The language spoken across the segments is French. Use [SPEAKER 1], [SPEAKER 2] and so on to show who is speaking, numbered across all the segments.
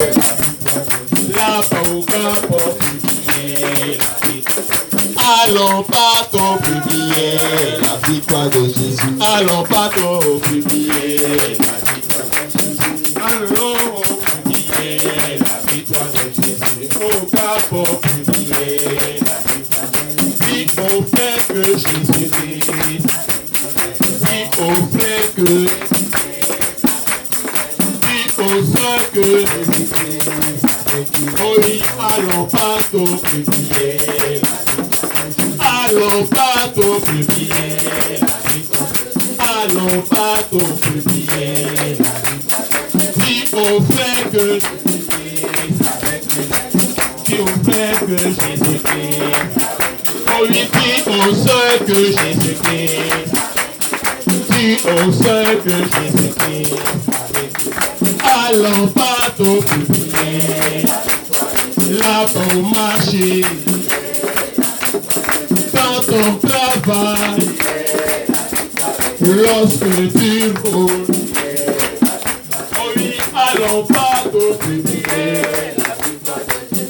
[SPEAKER 1] La pauga pour publier la victoire. Allons pas publier la victoire de Jésus. Allons pas publier la victoire de Jésus. Allons publier la victoire de Jésus. Pauga pour publier la victoire de Jésus. Oui, au frère que Jésus Christ. Oui, au frère que au sein que Jésus-Christ. Oh oui, allons pas publier la victoire. Allons pas publier la victoire. Allons pas publier la victoire. Dis au frère que Jésus-Christ avec nous. Dis au frère que Jésus-Christ. Oh oui, dis au sein que Jésus-Christ. Dis au sein que Jésus-Christ. Allons pas publier là pour marcher dans ton travail lorsque tu roules. Oh oui, allons pas publier.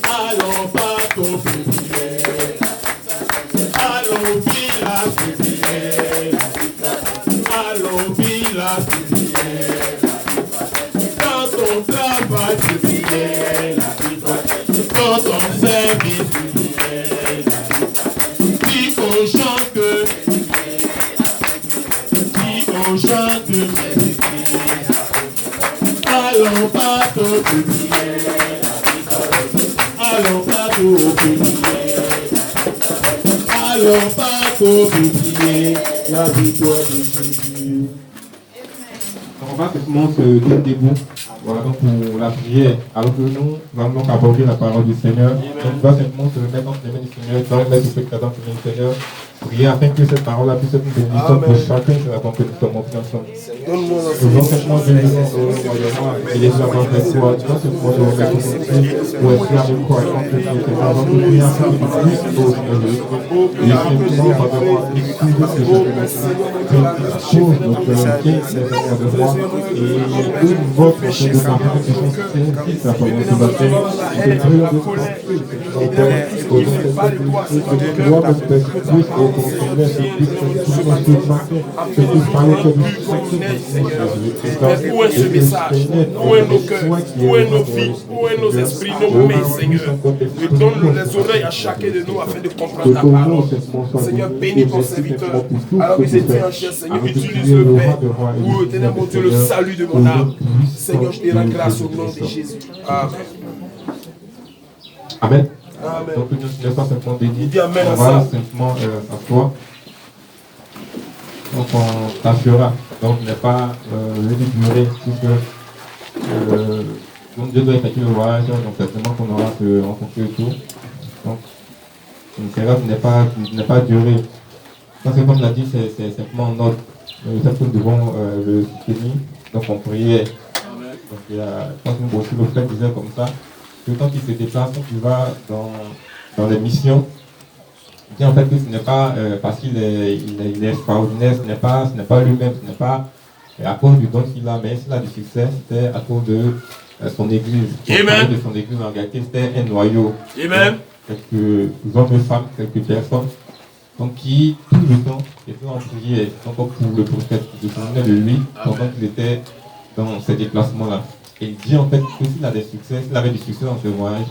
[SPEAKER 1] Allons pas publier. Allons vite publier. Allons vite publier. Ton travail publier la victoire, dans ton service publier la victoire. Dis aux gens que, allons pas publier la victoire. Allons pas publier. Allons pas publier la victoire de Jésus.
[SPEAKER 2] On va simplement se donner debout. Voilà donc pour la prière. Alors que nous allons donc aborder la parole du Seigneur. Donc on va simplement se remettre entre les mains du Seigneur, dans les mains du spectateur qui vient du Seigneur. Prier afin que cette parole puisse être une bénédiction pour chacun de la que nous sommes ensemble. Nous allons simplement Dieu et les avoir avec toi. Non seulement de remettre pour être là avec toi. Quand tu es là, nous prions afin que nous puissions au Seigneur Jésus. Et simplement, on va devoir excuser ce que je veux dire. Chose notre qui est de moi et une votre de parole qui sont services à pendant ce baptême. Je prie de
[SPEAKER 3] où est ce message? Où est nos cœurs? Où est nos vies? Où est nos esprits, nos mains, Seigneur? Et donne-nous les oreilles à chacun de nous afin de comprendre ta parole. Seigneur, bénis ton serviteur. Alors il était en chair, Seigneur, utilise le Père pour éternel mon Dieu, le salut de mon âme. Seigneur, je te rends grâce au nom de Jésus. Amen.
[SPEAKER 2] Amen.
[SPEAKER 3] Amen.
[SPEAKER 2] Donc nous ne sommes simplement bénis.
[SPEAKER 3] Il dit Amen
[SPEAKER 2] on
[SPEAKER 3] à
[SPEAKER 2] va
[SPEAKER 3] ça.
[SPEAKER 2] simplement s'asseoir. Donc on t'assurera. Donc n'est pas durée puisque donc Dieu doit effectuer le voyage. Donc certainement qu'on aura se rencontrer autour. Donc une séance n'est pas durée. Parce que comme l'a dit, c'est simplement notre. Nous devons le soutenir. Donc on priait. Donc il y a, quand nous aussi le frère disait comme ça, que quand il se déplace, quand il va dans les missions, il dit en fait que ce n'est pas parce qu'il est extraordinaire, ce n'est pas lui-même, ce n'est pas à cause du don qu'il a, mais s'il a du succès, c'était à cause de son église.
[SPEAKER 3] Amen.
[SPEAKER 2] De son église en réalité, c'était un noyau.
[SPEAKER 3] Amen.
[SPEAKER 2] Quelques hommes et femmes, quelques personnes, donc qui tout le temps étaient en prière, donc pour le prophète, qui se souvenait de lui pendant qu'il était dans ces déplacements-là. Et il dit en fait que s'il avait du succès dans ce voyage,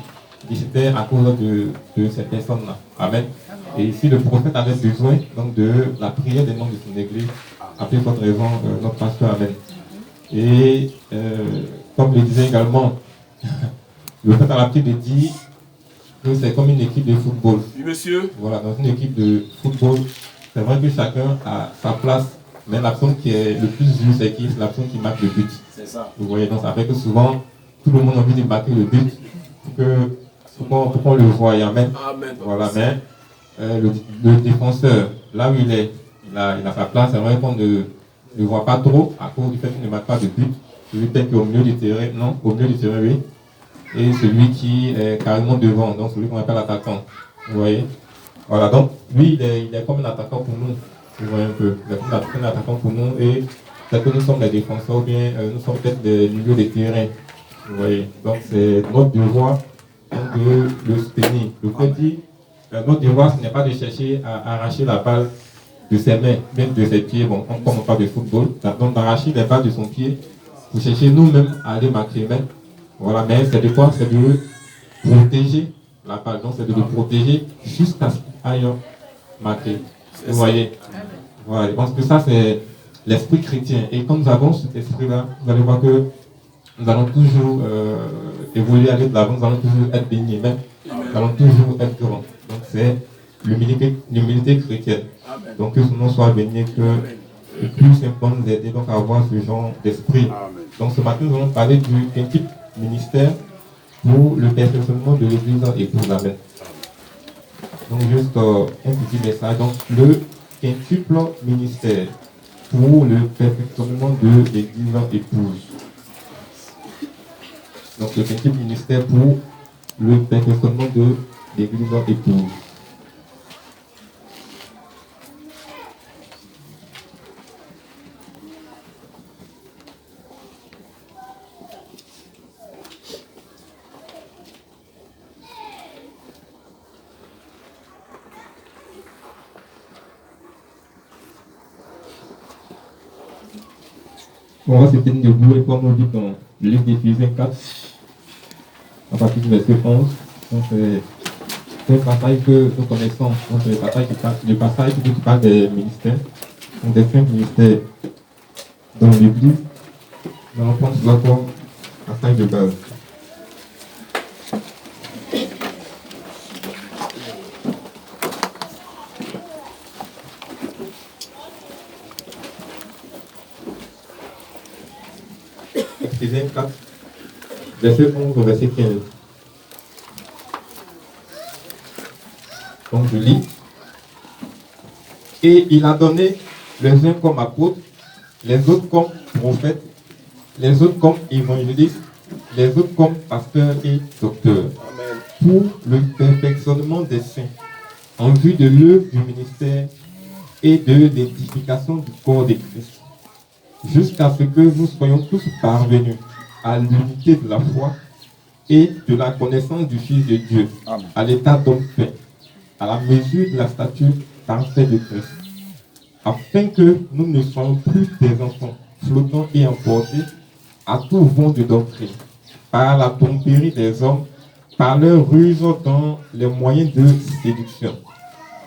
[SPEAKER 2] c'était à cause de ces personnes-là. Amen. Et ici, le prophète avait besoin donc de la prière des membres de son église, appelé votre raison notre pasteur. Amen. Et comme le disait également, le prophète à la Bible dit que c'est comme une équipe de football.
[SPEAKER 3] Oui, monsieur.
[SPEAKER 2] Voilà, dans une équipe de football, c'est vrai que chacun a sa place, mais la personne qui est le plus vue, c'est qui? C'est la personne qui marque le but.
[SPEAKER 3] C'est ça.
[SPEAKER 2] Vous voyez, donc ça fait que souvent, tout le monde a envie de marquer le but, pour qu'on le voie. Amen.
[SPEAKER 3] Amen.
[SPEAKER 2] Voilà, mais le défenseur, là où il est, il a sa place, c'est vrai qu'on ne le voit pas trop, à cause du fait qu'il ne marque pas de but. Celui peut-être qui est au milieu du terrain, non, au milieu du terrain, oui. Et celui qui est carrément devant, donc celui qu'on appelle l'attaquant. Vous voyez? Voilà, donc lui, il est comme un attaquant pour nous. Vous voyez un peu. Il est comme un attaquant pour nous et peut-être que nous sommes les défenseurs ou bien nous sommes peut-être des milieux de terrain. Vous voyez, donc c'est notre devoir de le soutenir. Le Christ dit, notre devoir, ce n'est pas de chercher à arracher la balle de ses mains, même de ses pieds, bon, comme on parle de football, donc d'arracher les balles de son pied, pour chercher nous-mêmes à aller marquer. Mais, voilà, mais c'est de quoi? C'est de protéger la balle, donc c'est de le protéger jusqu'à ce qu'il aille marquer. Vous voyez? Voilà, je pense que ça c'est l'esprit chrétien. Et quand nous avons cet esprit-là, vous allez voir que nous allons toujours évoluer, aller de l'avant, nous allons toujours être bénis, même nous allons toujours être grands. Donc c'est l'humilité chrétienne. Donc que ce nom soit béni, que plus simplement nous aider donc, à avoir ce genre d'esprit. Donc ce matin, nous allons parler du quintuple ministère pour le perfectionnement de l'Église épouse. Amen. Donc juste un petit message. Donc le quintuple ministère pour le perfectionnement de l'Église épouse. Donc le quintuple ministère pour le perfectionnement de l'Église épouse. On va se tenir debout et comme on dit dans le livre d'Éphésiens 4, à partir du verset 11. Donc c'est un passage que nous connaissons. Donc c'est le passage qui parle des ministères, donc des 5 ministères dans l'Église. Nous allons prendre cela comme passage de base. Éphésiens 4, verset 11 au verset 15. Donc je lis. Et il a donné les uns comme apôtres, les autres comme prophètes, les autres comme évangélistes, les autres comme pasteurs et docteurs. Amen. Pour le perfectionnement des saints, en vue de l'œuvre du ministère et de l'édification du corps de Christ, jusqu'à ce que nous soyons tous parvenus à l'unité de la foi et de la connaissance du Fils de Dieu, Amen. À l'état d'homme fait, à la mesure de la stature parfaite de Christ, afin que nous ne soyons plus des enfants flottants et emportés à tout vent de doctrine, par la tromperie des hommes, par leur ruse dans les moyens de séduction,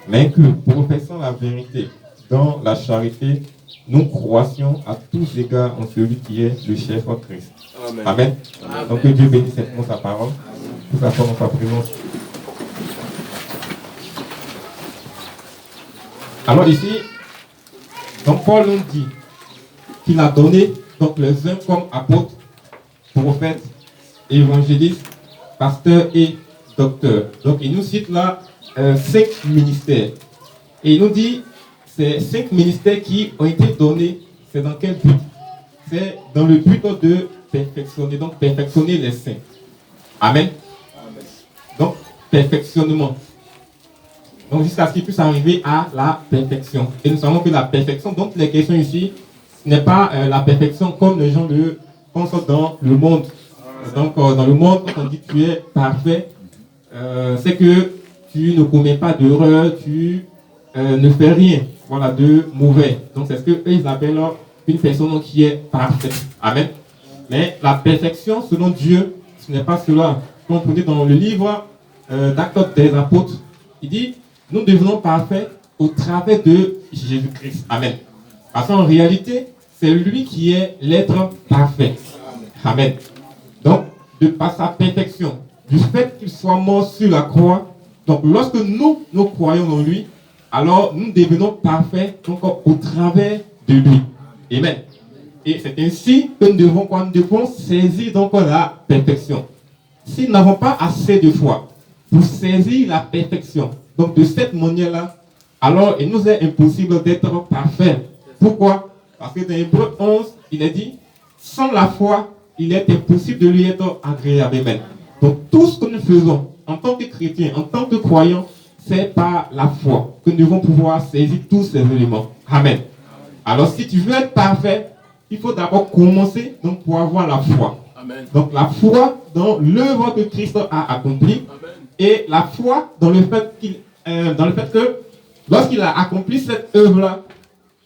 [SPEAKER 2] mais que, professant la vérité dans la charité, nous croissions à tous égards en celui qui est le chef en Christ. Amen. Amen. Amen. Donc que Dieu bénisse cette sa parole, tout à fait dans sa présence. Alors ici, donc Paul nous dit qu'il a donné donc les uns comme apôtres, prophètes, évangélistes, pasteurs et docteurs. Donc il nous cite là 5 ministères. Et il nous dit ces 5 ministères qui ont été donnés, c'est dans quel but? C'est dans le but de perfectionner, donc perfectionner les saints. Amen. Amen. Donc perfectionnement. Donc jusqu'à ce qu'ils puissent arriver à la perfection. Et nous savons que la perfection, donc les questions ici, ce n'est pas la perfection comme les gens le pensent dans le monde. Donc dans le monde, quand on dit que tu es parfait, c'est que tu ne commets pas d'erreur, tu ne fais rien, voilà, de mauvais. Donc c'est ce que eux ils appellent une personne qui est parfaite. Amen. Mais la perfection selon Dieu, ce n'est pas cela. Comme on dit dans le livre d'Actes des Apôtres, il dit nous devenons parfaits au travers de Jésus-Christ. Amen. Parce qu'en réalité, c'est lui qui est l'être parfait. Amen. Donc, de par sa perfection, du fait qu'il soit mort sur la croix, donc lorsque nous croyons en lui, alors nous devenons parfaits donc, au travers de lui. Amen. Et c'est ainsi que nous devons saisir donc la perfection. Si nous n'avons pas assez de foi pour saisir la perfection, donc de cette manière-là, alors il nous est impossible d'être parfait. Pourquoi? Parce que dans Hébreux 11, il est dit, sans la foi, il est impossible de lui être agréable. Amen. Donc tout ce que nous faisons en tant que chrétiens, en tant que croyants, c'est par la foi que nous devons pouvoir saisir tous ces éléments. Amen. Alors si tu veux être parfait, il faut d'abord commencer donc pour avoir la foi.
[SPEAKER 3] Amen.
[SPEAKER 2] Donc la foi dans l'œuvre que Christ a accomplie et la foi dans le fait que lorsqu'il a accompli cette œuvre-là,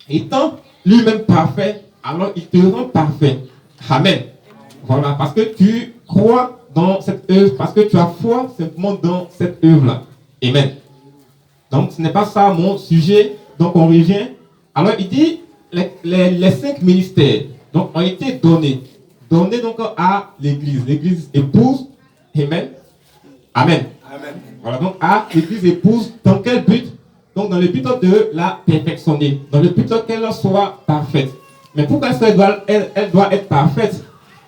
[SPEAKER 2] étant lui-même parfait, alors il te rend parfait. Amen. Voilà, parce que tu crois dans cette œuvre, parce que tu as foi simplement dans cette œuvre-là. Amen. Donc ce n'est pas ça mon sujet. Donc on revient. Alors il dit les 5 ministères donc, ont été donnés donc à l'église. L'église épouse. Amen. Amen.
[SPEAKER 3] Amen.
[SPEAKER 2] Voilà, donc à l'église épouse, dans quel but? Donc dans le but de la perfectionner, dans le but qu'elle soit parfaite. Mais pourquoi elle doit être parfaite?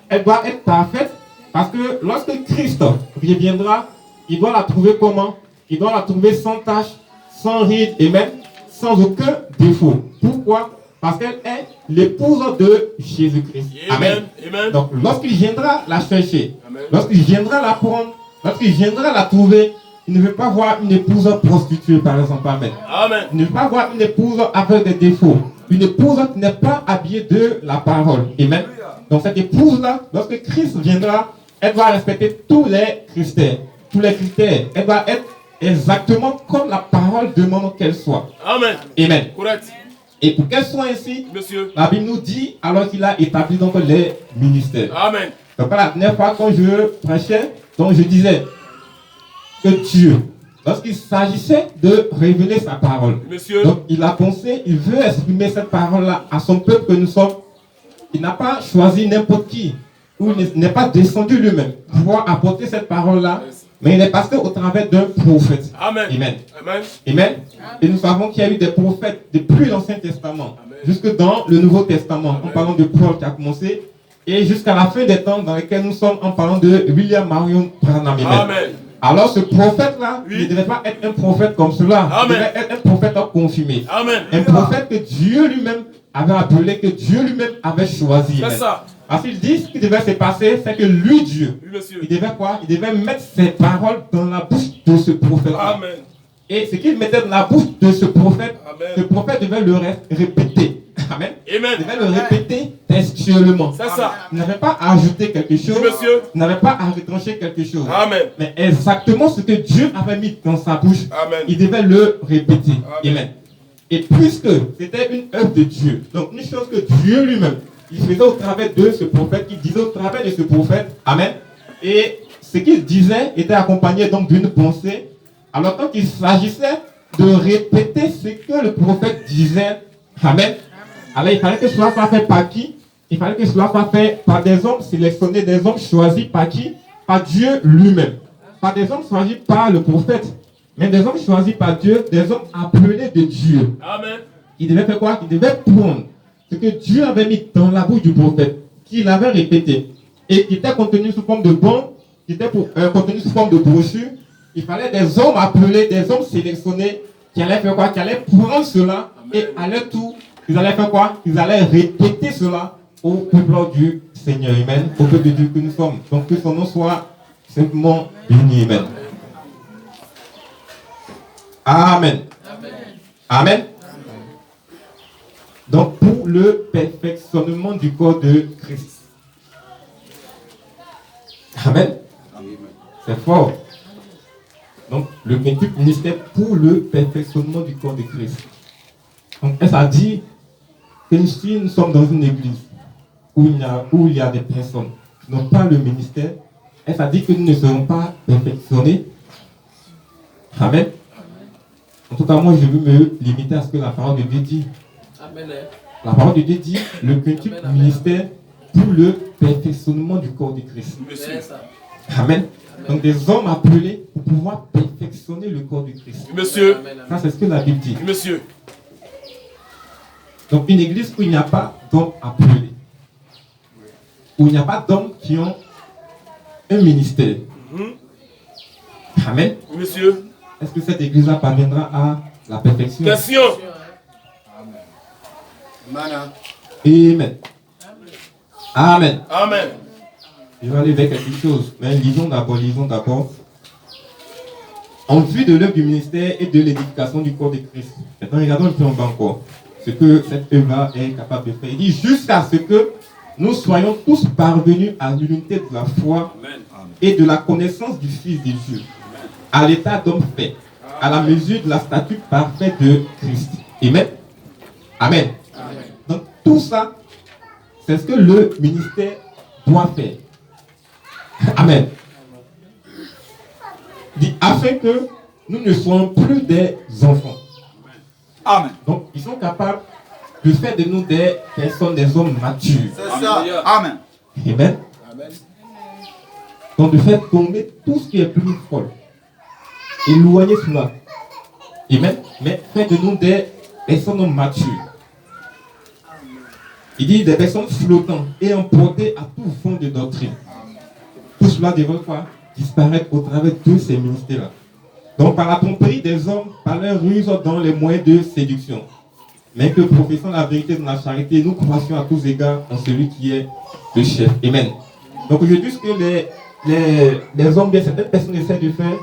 [SPEAKER 2] Elle doit être parfaite parce que lorsque Christ reviendra, il doit la trouver comment? Il doit la trouver sans tache, sans ride et même sans aucun défaut. Pourquoi? Parce qu'elle est l'épouse de Jésus-Christ. Amen.
[SPEAKER 3] Amen.
[SPEAKER 2] Donc lorsqu'il viendra la chercher,
[SPEAKER 3] Amen.
[SPEAKER 2] lorsqu'il viendra la prendre, lorsqu'il viendra la trouver, il ne veut pas voir une épouse prostituée, par exemple. Amen.
[SPEAKER 3] Amen.
[SPEAKER 2] Il ne veut pas voir une épouse avec des défauts. Une épouse qui n'est pas habillée de la parole. Amen. Donc cette épouse-là, lorsque Christ viendra, elle doit respecter tous les critères. Tous les critères. Elle doit être exactement comme la parole demande qu'elle soit.
[SPEAKER 3] Amen.
[SPEAKER 2] Amen.
[SPEAKER 3] Correct.
[SPEAKER 2] Et pour qu'elle soit ainsi,
[SPEAKER 3] Monsieur.
[SPEAKER 2] la Bible nous dit alors qu'il a établi donc les ministères.
[SPEAKER 3] Amen.
[SPEAKER 2] Donc la dernière fois quand je prêchais, donc je disais que Dieu, lorsqu'il s'agissait de révéler sa parole,
[SPEAKER 3] Monsieur.
[SPEAKER 2] donc il a pensé, il veut exprimer cette parole-là à son peuple que nous sommes. Il n'a pas choisi n'importe qui, ou il n'est pas descendu lui-même pour pouvoir apporter cette parole-là, mais il est passé au travers d'un prophète.
[SPEAKER 3] Amen.
[SPEAKER 2] Amen.
[SPEAKER 3] Amen.
[SPEAKER 2] Amen. Et nous savons qu'il y a eu des prophètes depuis l'Ancien Testament, jusque dans le Nouveau Testament, en parlant de Paul qui a commencé, et jusqu'à la fin des temps dans lesquels nous sommes en parlant de William Marion Branham.
[SPEAKER 3] Amen.
[SPEAKER 2] Alors ce prophète-là,
[SPEAKER 3] Oui.
[SPEAKER 2] il ne devait pas être un prophète comme cela.
[SPEAKER 3] Amen.
[SPEAKER 2] Il devait être un prophète confirmé.
[SPEAKER 3] Amen.
[SPEAKER 2] Un prophète que Dieu lui-même avait appelé, que Dieu lui-même avait choisi.
[SPEAKER 3] C'est ça.
[SPEAKER 2] Parce qu'il dit ce qui devait se passer, c'est que lui, Dieu,
[SPEAKER 3] Oui, monsieur.
[SPEAKER 2] il devait quoi? Il devait mettre ses paroles dans la bouche de ce prophète.
[SPEAKER 3] Amen.
[SPEAKER 2] Et ce qu'il mettait dans la bouche de ce prophète devait le répéter. Amen.
[SPEAKER 3] Amen.
[SPEAKER 2] Il devait le répéter textuellement.
[SPEAKER 3] C'est ça.
[SPEAKER 2] Il n'avait pas à ajouter quelque chose.
[SPEAKER 3] Monsieur.
[SPEAKER 2] Il n'avait pas à retrancher quelque chose.
[SPEAKER 3] Amen.
[SPEAKER 2] Mais exactement ce que Dieu avait mis dans sa bouche,
[SPEAKER 3] Amen.
[SPEAKER 2] il devait le répéter.
[SPEAKER 3] Amen.
[SPEAKER 2] Amen. Et puisque c'était une œuvre de Dieu, donc une chose que Dieu lui-même, il faisait au travers de ce prophète, il disait au travers de ce prophète, amen. Et ce qu'il disait était accompagné donc d'une pensée. Alors quand il s'agissait de répéter ce que le prophète disait, amen. Alors il fallait que cela soit fait par qui? Il fallait que cela soit fait par des hommes sélectionnés, des hommes choisis par qui? Par Dieu lui-même. Pas des hommes choisis par le prophète, mais des hommes choisis par Dieu, des hommes appelés de Dieu.
[SPEAKER 3] Amen.
[SPEAKER 2] Il devait faire quoi? Il devait prendre ce que Dieu avait mis dans la bouche du prophète, qu'il avait répété, et qui était contenu sous forme de bon, qui était contenu sous forme de brochure. Il fallait des hommes appelés, des hommes sélectionnés, qui allaient faire quoi? Qui allaient prendre cela, et à leur tour, ils allaient faire quoi? Ils allaient répéter cela au peuple du Seigneur. Amen. Au peuple de Dieu que nous sommes. Donc que son nom soit simplement béni. Amen. Amen. Amen. Donc pour le perfectionnement du corps de Christ. Amen. C'est fort. Donc le quintuple ministère pour le perfectionnement du corps de Christ. Donc ça dit que si nous sommes dans une église où il y a des personnes qui n'ont pas le ministère, ça dit que nous ne serons pas perfectionnés. Amen. En tout cas, moi je veux me limiter à ce que la parole de Dieu dit.
[SPEAKER 4] Amen.
[SPEAKER 2] La parole de Dieu dit le quintuple ministère pour le perfectionnement du corps de Christ.
[SPEAKER 3] Monsieur.
[SPEAKER 2] Amen. Donc des hommes appelés pour pouvoir perfectionner le corps de Christ.
[SPEAKER 3] Monsieur.
[SPEAKER 2] Ça c'est ce que la Bible dit.
[SPEAKER 3] Monsieur.
[SPEAKER 2] Donc une église où il n'y a pas d'hommes appelés, où il n'y a pas d'hommes qui ont un ministère. Amen.
[SPEAKER 3] Monsieur.
[SPEAKER 2] Est-ce que cette église-là parviendra à la perfection?
[SPEAKER 3] Question.
[SPEAKER 2] Amen. Amen.
[SPEAKER 3] Amen.
[SPEAKER 2] Je vais aller vers quelque chose, mais lisons d'abord. En vue de l'œuvre du ministère et de l'édification du corps de Christ. Maintenant, regardons un peu en bas encore ce que cette œuvre est capable de faire. Il dit jusqu'à ce que nous soyons tous parvenus à l'unité de la foi et de la connaissance du Fils de Dieu, à l'état d'homme fait, à la mesure de la stature parfaite de Christ. Amen. Amen. Donc tout ça, c'est ce que le ministère doit faire. Amen. Dit, afin que nous ne soyons plus des enfants.
[SPEAKER 4] Amen.
[SPEAKER 2] Donc ils sont capables de faire de nous des personnes, des hommes matures.
[SPEAKER 4] C'est ça. Amen.
[SPEAKER 2] Amen. Donc de faire tomber tout ce qui est plus folle. Éloigner cela. Amen. Mais faire de nous des personnes matures. Il dit des personnes flottantes et emportées à tout fond de doctrine. Tout cela devrait disparaître au travers de ces ministères-là. Donc par la tromperie des hommes, par leur ruse dans les moyens de séduction. Mais que professant la vérité dans la charité, nous croissions à tous égards en celui qui est le chef. Amen. Donc aujourd'hui, ce que les hommes, bien certaines personnes essaient de faire,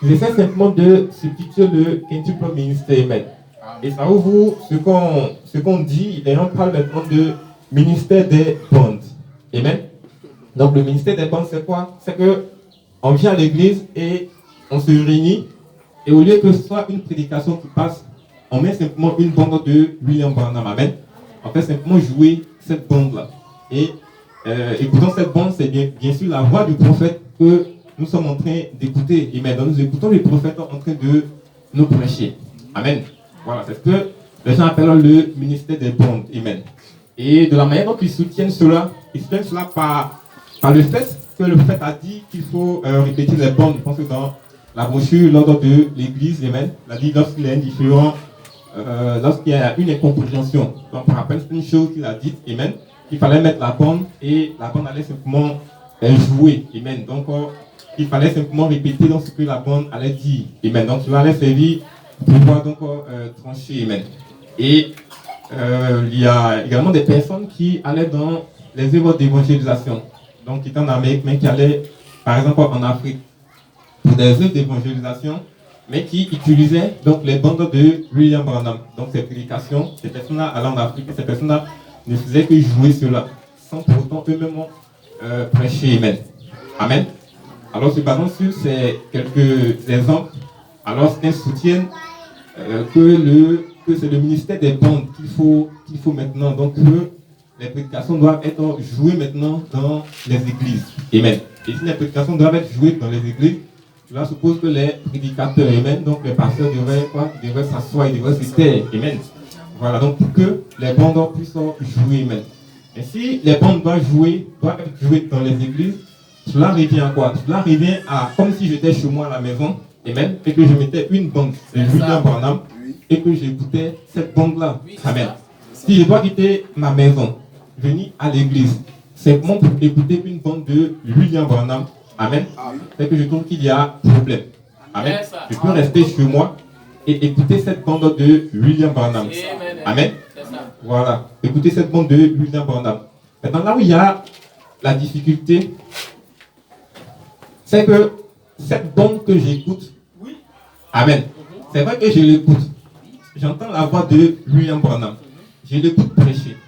[SPEAKER 2] ils essaient simplement de substituer le quintuple ministère. Amen. Et ça ouvre ce qu'on dit, et on parle maintenant de ministère des bandes. Amen. Donc le ministère des bandes, c'est quoi? C'est que on vient à l'église et on se réunit, et au lieu que ce soit une prédication qui passe, on met simplement une bande de William Branham. Amen. On fait simplement jouer cette bande-là. Et écoutons cette bande, c'est bien sûr la voix du prophète que nous sommes en train d'écouter. Et maintenant, nous écoutons le prophète en train de nous prêcher. Amen. Voilà, c'est ce que les gens appellent le ministère des bandes. Amen. Et de la manière dont ils soutiennent cela par le fait que le prophète a dit qu'il faut répéter les bandes. Je pense que dans la brochure, l'ordre de l'église, amen, il a dit lorsqu'il y a indifférent, lorsqu'il y a une incompréhension. Donc, par rappel, c'est une chose qu'il a dit, amen, qu'il fallait mettre la bande et la bande allait simplement jouer, amen. Donc, il fallait simplement répéter dans ce que la bande allait dire, amen. Donc, cela allait servir pour pouvoir donc trancher, amen. Et il y a également des personnes qui allaient dans les œuvres d'évangélisation, donc qui étaient en Amérique, mais qui allaient, par exemple, en Afrique, pour des œuvres d'évangélisation, mais qui utilisaient donc les bandes de William Branham. Donc ces prédications, ces personnes-là allant en Afrique, ces personnes-là ne faisaient que jouer cela, sans pour autant eux-mêmes prêcher. Amen. Amen. Alors se basant sur ces quelques exemples, alors certains soutiennent que c'est le ministère des bandes qu'il faut maintenant, donc que les prédications doivent être jouées maintenant dans les églises. Amen. Et si les prédications doivent être jouées dans les églises, cela suppose que les prédicateurs, amen, donc les pasteurs devraient s'asseoir, ils devraient se taire, amen. Voilà, donc pour que les bandes puissent jouer, amen. Et si les bandes doivent être jouées dans les églises, cela revient à quoi? Cela revient à comme si j'étais chez moi à la maison, amen, et que je mettais une bande de William Branham et que j'écoutais cette bande-là, amen. Si je dois quitter ma maison, venir à l'église, simplement pour écouter une bande de William Branham, amen, c'est que je trouve qu'il y a problème. Amen. Je peux rester chez moi et écouter cette bande de William Branham. Amen. Voilà. Écouter cette bande de William Branham. Maintenant, là où il y a la difficulté, c'est que cette bande que j'écoute, amen, c'est vrai que je l'écoute. J'entends la voix de William Branham. Je l'écoute prêcher.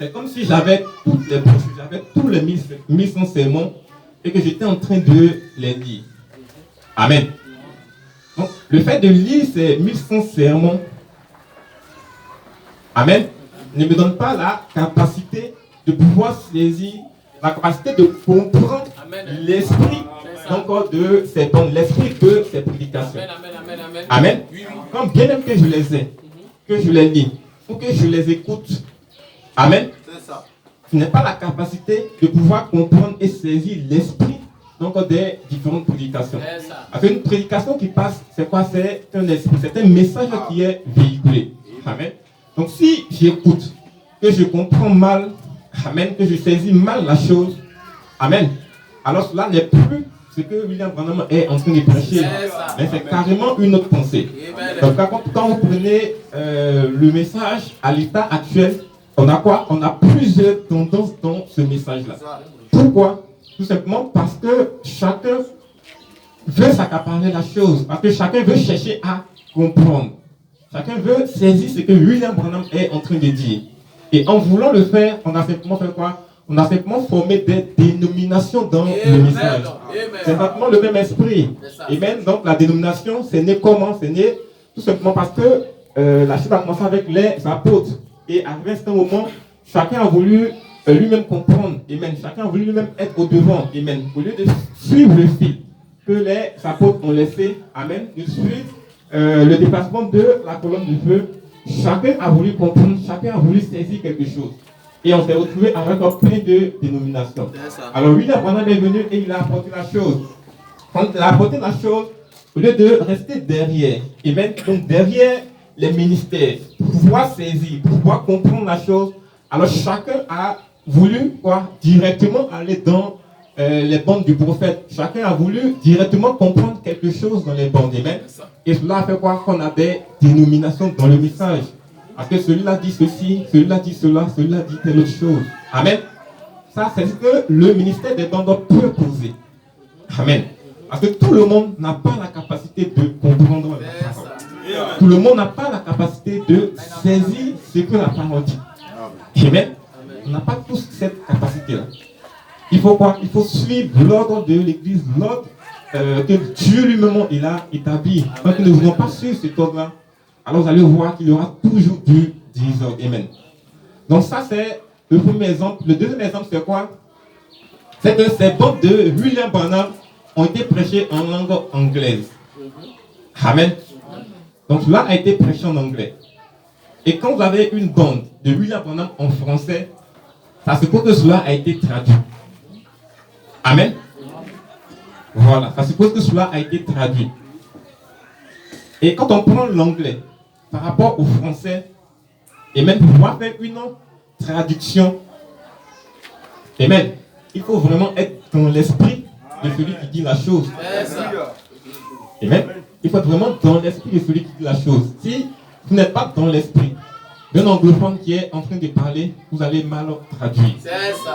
[SPEAKER 2] C'est comme si j'avais toutes les brochures, j'avais tous les 1100 sermons et que j'étais en train de les lire. Amen. Donc, le fait de lire ces 1100 sermons, amen, ne me donne pas la capacité de pouvoir saisir, la capacité de comprendre l'esprit encore de ces dons, l'esprit de ces prédications. Amen. Comme bien même que je les ai, que je les lis, ou que je les écoute, amen, ce n'est pas la capacité de pouvoir comprendre et saisir l'esprit donc des différentes prédications. Parce qu'une prédication qui passe, c'est quoi? C'est un esprit, c'est un message qui est véhiculé. Amen. Donc si j'écoute, que je comprends mal, amen, que je saisis mal la chose, amen, alors cela n'est plus ce que William Branham est en train de prêcher, mais c'est carrément une autre pensée. Donc quand vous prenez le message à l'état actuel, on a quoi? On a plusieurs tendances dans ce message-là. Pourquoi? Tout simplement parce que chacun veut s'accaparer la chose, parce que chacun veut chercher à comprendre. Chacun veut saisir ce que William Branham est en train de dire. Et en voulant le faire, on a simplement fait quoi? On a simplement formé des dénominations dans le message. C'est exactement le même esprit. Amen. Donc la dénomination, c'est né comment? C'est né tout simplement parce que la chose a commencé avec les apôtres. Et à un certain moment, chacun a voulu lui-même comprendre. Amen. Chacun a voulu lui-même être au devant. Amen. Au lieu de suivre le fil que les apôtres ont laissé, amen, de suivre le déplacement de la colonne de feu, chacun a voulu comprendre, chacun a voulu saisir quelque chose. Et on s'est retrouvé avec plein de dénominations. Alors William Branham est venu et il a apporté la chose. Quand il a apporté la chose, au lieu de rester derrière, et même donc derrière les ministères, pour pouvoir saisir, pour pouvoir comprendre la chose, alors chacun a voulu directement aller dans les bandes du prophète. Chacun a voulu directement comprendre quelque chose dans les bandes. Amen. Et cela a fait quoi? Qu'on a des dénominations dans le message. Parce que celui-là dit ceci, celui-là dit cela, celui-là dit telle autre chose. Amen. Ça, c'est ce que le ministère des bandes peut poser. Amen. Parce que tout le monde n'a pas la capacité de comprendre la parole. Tout le monde n'a pas la capacité de saisir ce que la parole dit. Amen. On n'a pas tous cette capacité-là. Il faut quoi? Il faut suivre l'ordre de l'Église, l'ordre que Dieu lui-même il a établi. Donc nous ne voulons pas suivre cet ordre-là. Alors vous allez voir qu'il y aura toujours du désordre. Amen. Donc ça c'est le premier exemple. Le deuxième exemple c'est quoi? C'est que ces bandes de William Branham ont été prêchées en langue anglaise. Amen. Donc cela a été prêché en anglais. Et quand vous avez une bande de William Branham en français, ça suppose que cela a été traduit. Amen. Voilà, ça suppose que cela a été traduit. Et quand on prend l'anglais par rapport au français, et même pour pouvoir faire une traduction, amen, il faut vraiment être dans l'esprit de celui qui dit la chose. Amen. Il faut être vraiment dans l'esprit de celui qui dit la chose. Si vous n'êtes pas dans l'esprit d'un anglophone qui est en train de parler, vous allez mal traduire.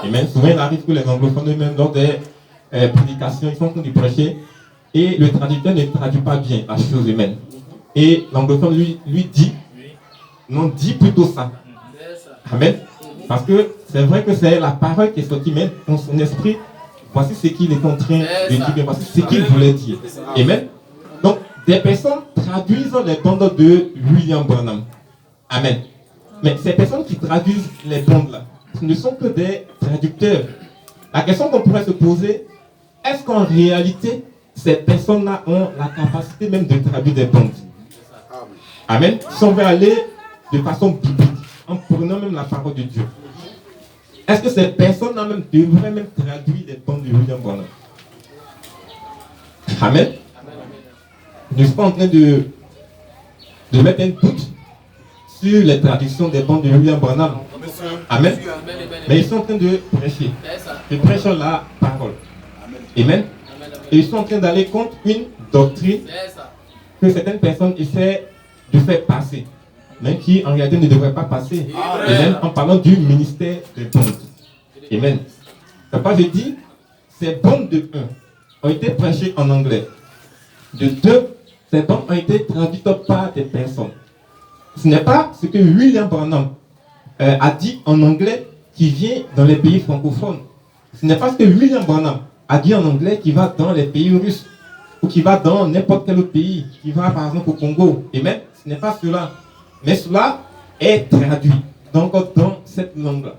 [SPEAKER 2] Amen. Souvent, il arrive que les anglophones eux-mêmes, dans des prédications, ils sont en train de prêcher et le traducteur ne traduit pas bien la chose. Amen. Et l'anglophone lui dit, non, dit plutôt ça. Amen. Parce que c'est vrai que c'est la parole qui est sortie, mais dans son esprit, voici ce qu'il est en train de dire, voici ce qu'il voulait dire. Amen. Donc, des personnes traduisent les bandes de William Branham. Amen. Mais ces personnes qui traduisent les bandes là, ce ne sont que des traducteurs. La question qu'on pourrait se poser, est-ce qu'en réalité, ces personnes-là ont la capacité même de traduire des bandes? Amen. Si on veut aller de façon biblique, en prenant même la parole de Dieu, est-ce que ces personnes-là même devraient même traduire les bandes de William Branham? Amen. Je ne suis pas en train de mettre un doute sur les traductions des bandes de William Branham. Amen. Mais ils sont en train de prêcher. Ils prêchent la parole. Amen. Et ils sont en train d'aller contre une doctrine que certaines personnes essaient de faire passer, mais qui en réalité ne devrait pas passer. Amen. En parlant du ministère des bandes. Amen. C'est pourquoi je dis, ces bandes de 1 ont été prêchées en anglais. De 2, ces bandes ont été traduites par des personnes. Ce n'est pas ce que William Branham a dit en anglais qui vient dans les pays francophones. Ce n'est pas ce que William Branham a dit en anglais qui va dans les pays russes ou qui va dans n'importe quel autre pays, qui va par exemple au Congo. Et même, ce n'est pas cela. Mais cela est traduit donc dans cette langue-là.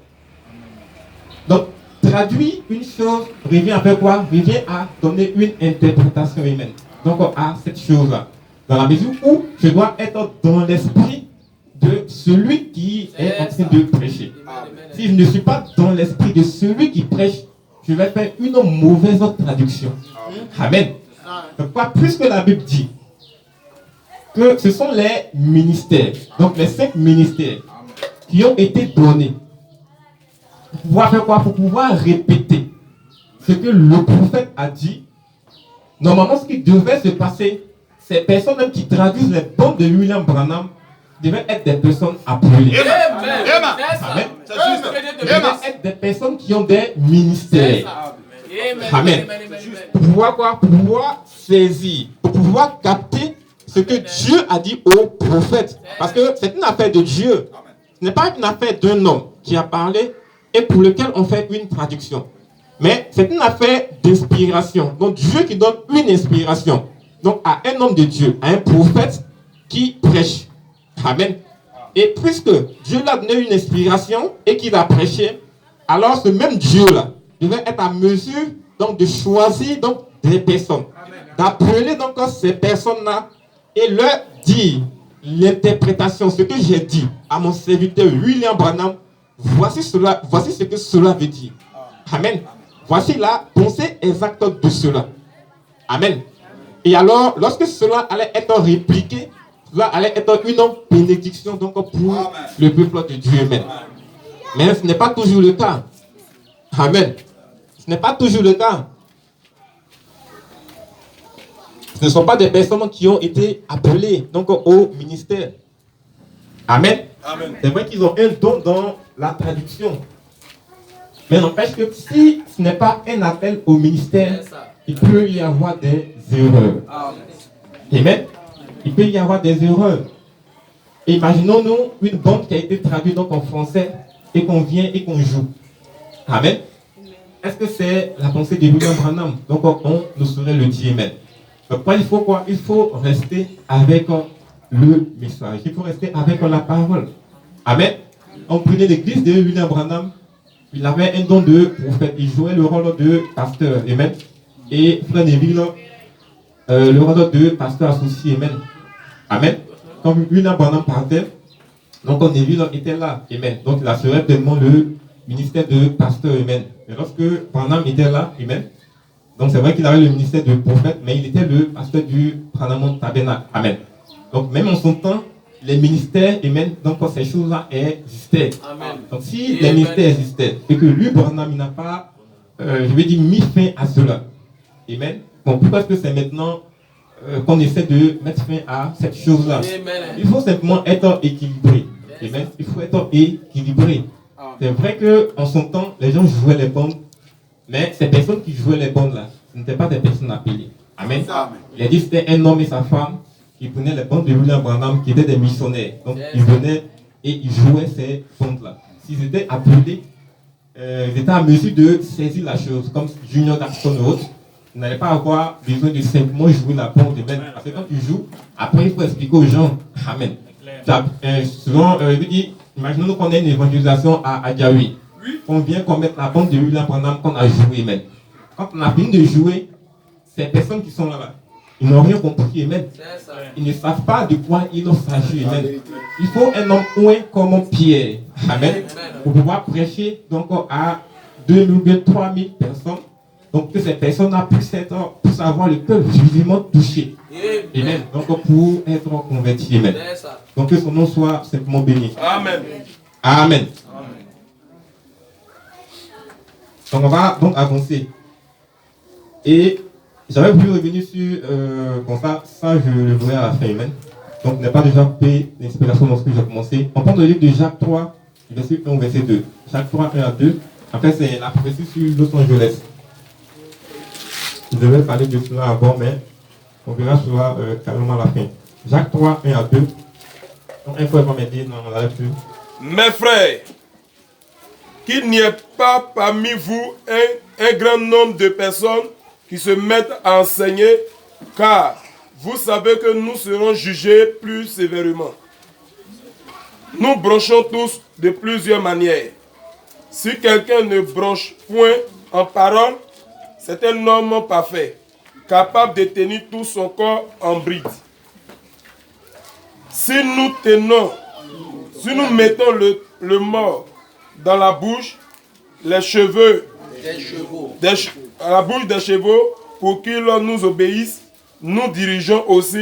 [SPEAKER 2] Donc, traduire une chose revient à faire quoi? Revient à donner une interprétation humaine. Donc, à cette chose-là. Dans la mesure où je dois être dans l'esprit de celui qui est en train de prêcher. Si je ne suis pas dans l'esprit de celui qui prêche, je vais faire une mauvaise traduction. Amen. Donc, quoi, plus que la Bible dit que ce sont les ministères, donc les 5 ministères qui ont été donnés pour pouvoir faire quoi? Pour pouvoir répéter ce que le prophète a dit. Normalement, ce qui devait se passer, ces personnes même qui traduisent les bandes de William Branham devaient être des personnes appelées. Amen. Devaient être des personnes qui ont des ministères. Amen. Pour pouvoir quoi? Pour pouvoir saisir, pour pouvoir capter ce que Dieu a dit au prophète. Parce que c'est une affaire de Dieu. Ce n'est pas une affaire d'un homme qui a parlé et pour lequel on fait une traduction. Mais c'est une affaire d'inspiration. Donc Dieu qui donne une inspiration. Donc à un homme de Dieu, à un prophète qui prêche. Amen. Et puisque Dieu lui a donné une inspiration et qu'il a prêché, alors ce même Dieu-là devait être à mesure donc, de choisir donc, des personnes. D'appeler donc ces personnes-là et leur dire l'interprétation, ce que j'ai dit à mon serviteur William Branham, voici ce que cela veut dire. Amen. Voici la pensée exacte de cela. Amen. Et alors, lorsque cela allait être répliqué, cela allait être une bénédiction donc, pour le peuple de Dieu. Amen. Mais ce n'est pas toujours le cas. Amen. Ce n'est pas toujours le cas. Ce ne sont pas des personnes qui ont été appelées donc, au ministère. Amen. Amen. C'est vrai qu'ils ont un don dans la traduction. Mais n'empêche que si ce n'est pas un appel au ministère, il peut y avoir des erreurs. Amen. Il peut y avoir des erreurs. Imaginons-nous une bande qui a été traduite donc en français et qu'on vient et qu'on joue. Amen. Est-ce que c'est la pensée de William Branham? Donc on nous saurait le dire. Amen. Donc il faut quoi? Il faut rester avec le message. Il faut rester avec la parole. Amen. On prenait l'église de William Branham. Il avait un don de prophète. Il jouait le rôle de pasteur. Amen. Et Frère Neville, le rôle de pasteur associé. Amen. Amen. Comme William Branham partait, donc Neville était là. Amen. Donc il assurait pleinement le ministère de pasteur. Amen. Et lorsque Branham était là, amen. Donc c'est vrai qu'il avait le ministère de prophète, mais il était le pasteur du Branham Tabernacle. Amen. Donc même en son temps, les ministères, amen, donc ces choses-là existaient. Amen. Donc si les ministères existaient et que lui, Branham, il n'a pas, je vais dire, mis fin à cela. Amen. Bon, pourquoi est-ce que c'est maintenant qu'on essaie de mettre fin à cette chose-là? Il faut simplement être équilibré. Amen. Il faut être équilibré. C'est vrai qu'en son temps, les gens jouaient les bandes, mais ces personnes qui jouaient les bandes là, ce n'étaient pas des personnes appelées. Amen. Il a dit que c'était un homme et sa femme qui prenaient les bandes de William Branham, qui étaient des missionnaires. Donc ils venaient et ils jouaient ces bandes là. S'ils étaient appelés, ils étaient à mesure de saisir la chose, comme Junior Jackson ou autre. Vous n'allez pas avoir besoin de simplement jouer la bande. Parce que quand tu joues, après il faut expliquer aux gens. Amen. Souvent, je dis, imaginons qu'on a une évangélisation à Adjaoui. On vient qu'on mette la bande de William Branham qu'on a joué. Amen. Quand on a fini de jouer, ces personnes qui sont là, ils n'ont rien compris. Amen. Ils ne savent pas de quoi il s'agit. Amen. Il faut un homme ouin comme Pierre. Amen. Pour pouvoir prêcher donc, à 2000, 3000 personnes. Donc que ces personnes-là puissent avoir le cœur vivement touché. Amen. Donc pour être converti. Amen. Donc que son nom soit simplement béni. Amen. Amen. Donc on va donc avancer. Et j'avais voulu revenir sur ça je le verrai à la fin. Amen. Donc je n'ai pas déjà fait l'inspiration lorsque j'ai commencé. On prend le livre de Jacques 3, verset 1 au verset 2. Jacques 3, 1 à 2. Après c'est la prophétie sur Los Angeles. Je devais parler de cela avant, mais on verra cela carrément à la fin. Jacques 3, 1 à 2. Donc, un fois, il va me dire dans la lecture.
[SPEAKER 3] Mes frères, qu'il n'y ait pas parmi vous un grand nombre de personnes qui se mettent à enseigner, car vous savez que nous serons jugés plus sévèrement. Nous bronchons tous de plusieurs manières. Si quelqu'un ne bronche point en parole, c'est un homme parfait, capable de tenir tout son corps en bride. Si nous mettons le mort dans la bouche, les cheveux la bouche des chevaux pour qu'ils nous obéissent, nous dirigeons aussi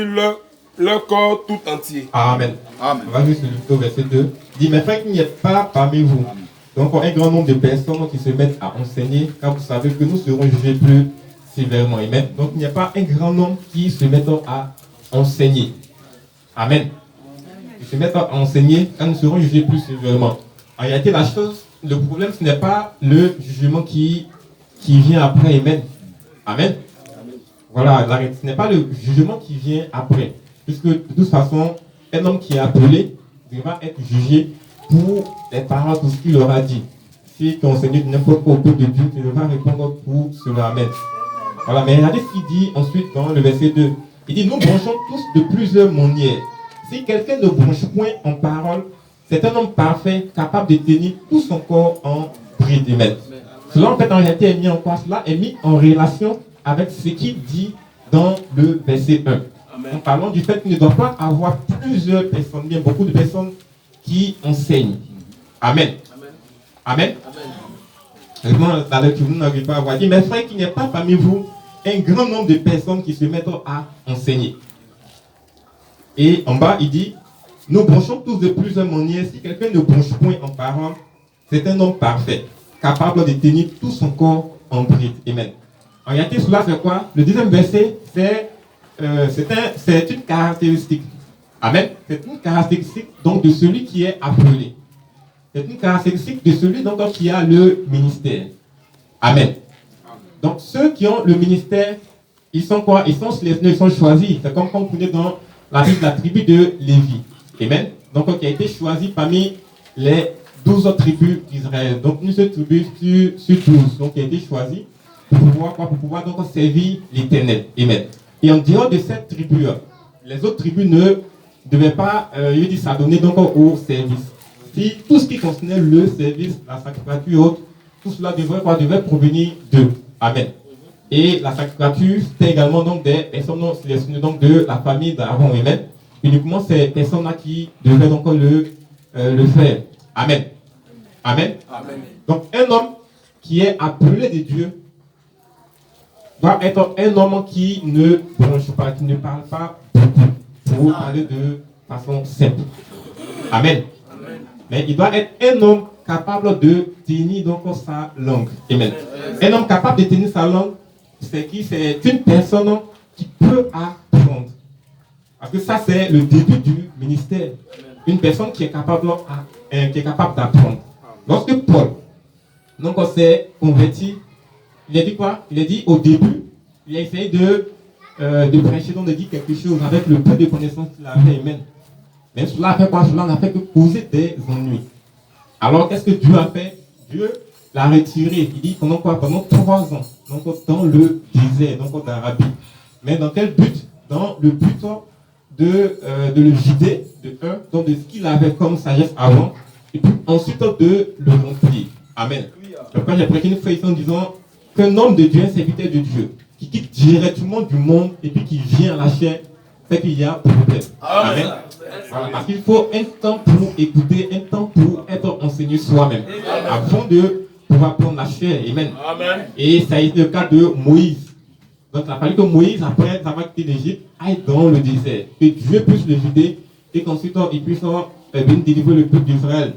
[SPEAKER 3] leur corps tout entier.
[SPEAKER 2] Amen. Amen. On va juste le verset 2. Il dit, mais frère, qu'il n'y ait pas parmi vous donc un grand nombre de personnes qui se mettent à enseigner, car vous savez que nous serons jugés plus sévèrement. Amen. Donc il n'y a pas un grand nombre qui se mettent à enseigner. Amen. Ils se mettent à enseigner, car nous serons jugés plus sévèrement. En réalité, la chose, le problème, ce n'est pas le jugement qui vient après. Amen. Amen. Voilà, ce n'est pas le jugement qui vient après. Puisque de toute façon, un homme qui est appelé devra être jugé pour les paroles, tout ce qu'il aura dit. si tu enseignes n'importe quoi au peuple de Dieu, tu devras répondre pour cela. Amen. Voilà, mais regardez ce qu'il dit ensuite dans le verset 2. Il dit, nous branchons tous de plusieurs manières. Si quelqu'un ne branche point en parole, c'est un homme parfait, capable de tenir tout son corps en bride. Amen. Cela, en fait, en réalité, est mis en quoi? Cela est mis en relation avec ce qu'il dit dans le verset 1. En parlant du fait qu'il ne doit pas avoir plusieurs personnes, bien beaucoup de personnes qui enseignent. Amen. Amen. Amen. Dans le vous n'arrivez pas à voir. Mais frère, qu'il n'y ait pas parmi vous un grand nombre de personnes qui se mettent à enseigner. Et en bas, il dit, nous branchons tous de plusieurs manières. Si quelqu'un ne branche point en parole, c'est un homme parfait, capable de tenir tout son corps en bride. Amen. En réalité, cela c'est quoi? Le deuxième verset, c'est une caractéristique. Amen. C'est une caractéristique donc de celui qui est appelé. C'est une caractéristique de celui donc qui a le ministère. Amen. Donc ceux qui ont le ministère, ils sont quoi? Ils sont choisis. C'est comme quand vous prenez dans la Bible la tribu de Lévi. Amen. Donc qui a été choisi parmi les 12 autres tribus d'Israël. Donc une seule tribu sur 12. Donc qui a été choisi pour pouvoir donc servir l'Éternel. Amen. Et en dehors de cette tribu, les autres tribus ne devaient pas s'adonner donc au service. Si tout ce qui concernait le service, la sacrificature et autres, tout cela devait provenir d'eux. Amen. Et la sacrificature, c'était également donc des personnes sélectionnées donc de la famille d'Aaron. Amen. Uniquement ces personnes-là qui devaient donc le faire. Amen. Amen. Amen. Donc un homme qui est appelé de Dieu doit être un homme qui ne bronche pas, qui ne parle pas beaucoup, pour parler de façon simple. Amen. Amen. Mais il doit être un homme capable de tenir donc sa langue. Amen. Un homme capable de tenir sa langue, c'est qui? C'est une personne qui peut apprendre. Parce que ça, c'est le début du ministère. Une personne qui est capable d'apprendre. Lorsque Paul s'est converti, il a dit quoi? Il a dit au début, il a essayé de prêcher, donc de dire quelque chose avec le peu de connaissances qu'il avait. Amen. Mais cela a fait quoi? Cela n'a fait que poser des ennuis. Alors qu'est-ce que Dieu a fait? Dieu l'a retiré. Il dit pendant quoi? Pendant 3 ans. Donc dans le désert, donc d'Arabie. Mais dans quel but? Dans le but de le vider donc de ce qu'il avait comme sagesse avant, et puis ensuite de le remplir. Amen. Donc quand j'ai prêché une phrase en disant qu'un homme de Dieu, un serviteur de Dieu, qui quitte directement du monde et puis qui vient à la chair, c'est qu'il y a problème. Amen. Voilà, parce qu'il faut un temps pour écouter, un temps pour être enseigné soi-même, avant de pouvoir prendre la chair. Amen. Amen. Et ça a été le cas de Moïse. Donc il a fallu que Moïse, après avoir quitté l'Égypte, aille dans le désert, que Dieu puisse le vider et qu'ensuite il puisse venir délivrer le peuple d'Israël.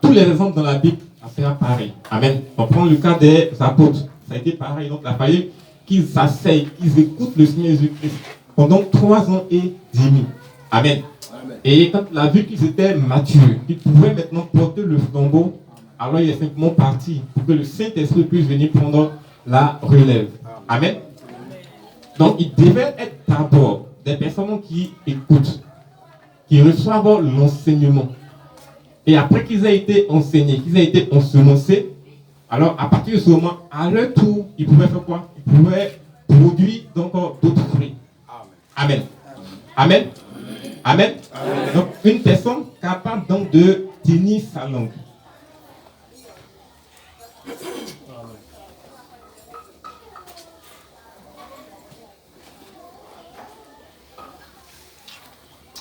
[SPEAKER 2] Tous les exemples dans la Bible, ça sera pareil. Amen. On prend le cas des apôtres, ça a été pareil. Donc il a fallu qu'ils s'asseyent, qu'ils écoutent le Seigneur Jésus-Christ pendant 3 ans et demi. Amen. Amen. Et quand il a vu qu'ils étaient matures, qu'ils pouvaient maintenant porter le flambeau, alors il est simplement parti pour que le Saint-Esprit puisse venir prendre la relève. Amen. Donc il devait être d'abord des personnes qui écoutent, qui reçoivent l'enseignement. Et après qu'ils aient été enseignés, qu'ils aient été ensemencés, alors à partir de ce moment, à leur tour, ils pouvaient faire quoi? Ils pouvaient produire donc d'autres fruits. Amen. Amen. Amen. Amen. Donc une personne capable donc de tenir sa langue.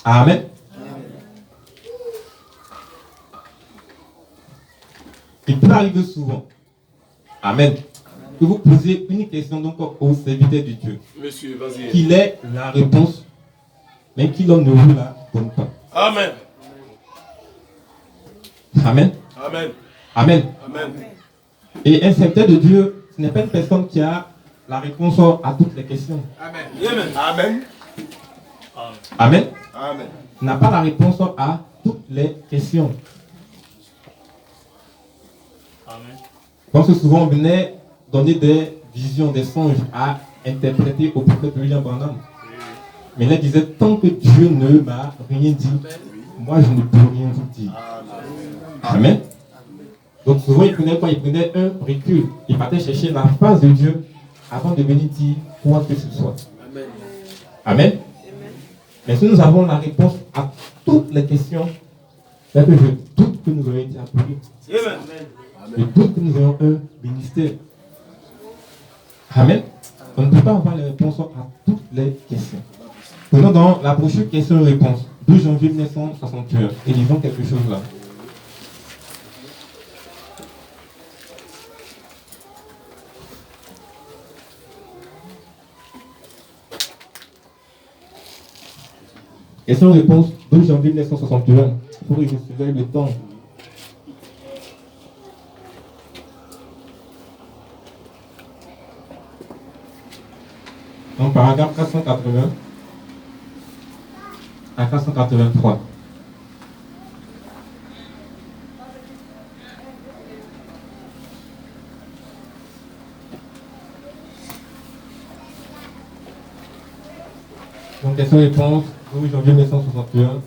[SPEAKER 2] Amen. Il peut arriver souvent. Amen. Que vous posez une question donc au serviteur de Dieu.
[SPEAKER 3] Monsieur, vas-y.
[SPEAKER 2] Qu'il ait la réponse, mais qu'il ne vous la donne pas.
[SPEAKER 3] Amen.
[SPEAKER 2] Amen.
[SPEAKER 3] Amen.
[SPEAKER 2] Amen.
[SPEAKER 3] Amen.
[SPEAKER 2] Et un serviteur de Dieu, ce n'est pas une personne qui a la réponse à toutes les questions.
[SPEAKER 3] Amen. Amen.
[SPEAKER 2] Amen.
[SPEAKER 3] Amen.
[SPEAKER 2] Il n'a pas la réponse à toutes les questions.
[SPEAKER 3] Amen.
[SPEAKER 2] Parce que souvent on venait donner des visions, des songes à interpréter au prophète William Branham. Mais là, il disait, tant que Dieu ne m'a rien dit, moi je ne peux rien vous dire. Amen. Donc souvent, il prenait quoi? Il prenait un recul. Il partait chercher la face de Dieu avant de venir dire quoi que ce soit. Amen. Amen. Mais si nous avons la réponse à toutes les questions, c'est que je doute que nous ayons été appelés. Je doute que nous ayons un ministère. Amen. On ne peut pas avoir les réponses à toutes les questions. Prenons dans la brochure questions-réponses, 12 janvier 1961, et lisons quelque chose là. Questions-réponses, 12 janvier 1961. Il faut que je surveille le temps. Donc, paragraphe 480 à 483. Donc, question-réponse, 12 janvier 1961,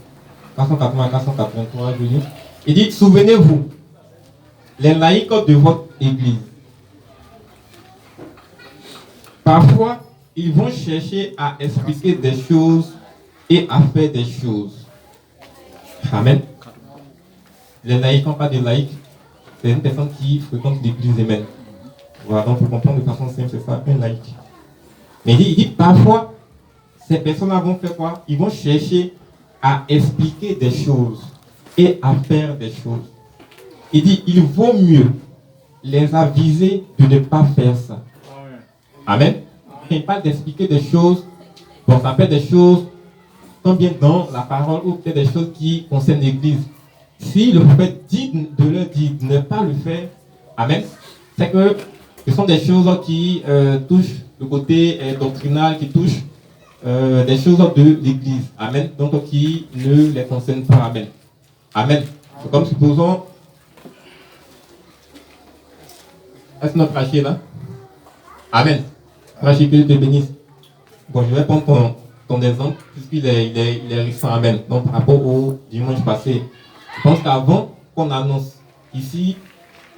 [SPEAKER 2] 480 à 483, je lis. Il dit, souvenez-vous, les laïcs de votre église, parfois, ils vont chercher à expliquer des choses et à faire des choses. Amen. Les laïcs, quand on parle de laïcs, c'est une personne qui fréquente l'église amen. Voilà, donc pour comprendre de façon simple, c'est ça, un laïc. Mais il dit parfois, ces personnes-là vont faire quoi? Ils vont chercher à expliquer des choses et à faire des choses. Il dit, il vaut mieux les aviser de ne pas faire ça. Amen. Il parle d'expliquer des choses, bon, ça fait des choses comme bien dans la parole ou peut-être des choses qui concernent l'église. Si le prophète dit de leur dire de ne pas le faire, amen, c'est que ce sont des choses qui touchent le côté doctrinal, qui touchent des choses de l'église, amen, donc qui ne les concernent pas, amen. Amen. C'est comme supposons, est-ce notre frère là? Amen. Frère, que Dieu te bénisse. Bon, je vais prendre ton exemple, puisqu'il est récent, amen. Donc, par rapport au dimanche passé, je pense qu'avant qu'on annonce ici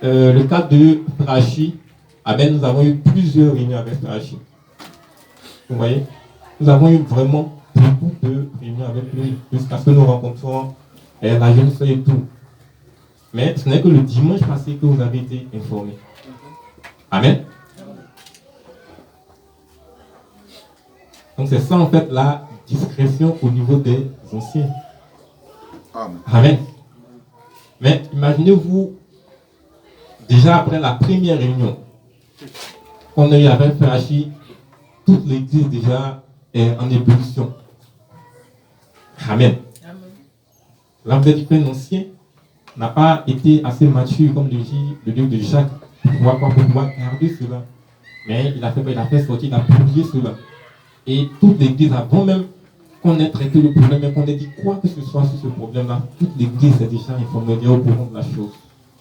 [SPEAKER 2] le cas de Prachi, amen, nous avons eu plusieurs réunions avec Prachi. Vous voyez? Nous avons eu vraiment beaucoup de réunions avec lui, jusqu'à ce que nous rencontrons la jeune soeur et tout. Mais ce n'est que le dimanche passé que vous avez été informés. Amen. Donc c'est ça en fait la discrétion au niveau des anciens. Amen. Mais imaginez-vous, déjà après la première réunion qu'on a eu avec Ferachi, toute l'église déjà est en ébullition. Amen. Là vous êtes qu'un ancien n'a pas été assez mature comme le dit le livre de Jacques pour pouvoir garder cela. Mais il a fait sortir, il a publié cela. Et toute l'église, avant même qu'on ait traité le problème et qu'on ait dit quoi que ce soit sur ce problème-là, toute l'église est déjà informée au courant de la chose.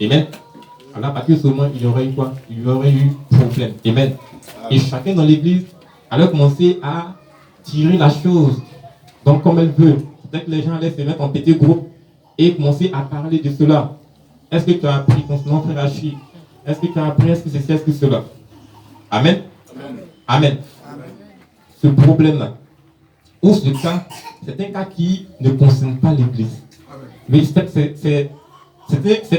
[SPEAKER 2] Amen. Alors à partir de ce moment, il y aurait eu quoi? Il y aurait eu problème. Amen. Et chacun dans l'église allait commencer à tirer la chose donc comme elle veut. Peut-être que les gens allaient se mettre en petit groupe et commencer à parler de cela. Est-ce que tu as appris concernant Frère Hachi? Est-ce que tu as appris, est-ce que c'est ce que cela? Amen. Amen. Ce problème-là, ou ce cas, c'est un cas qui ne concerne pas l'église. Mais c'est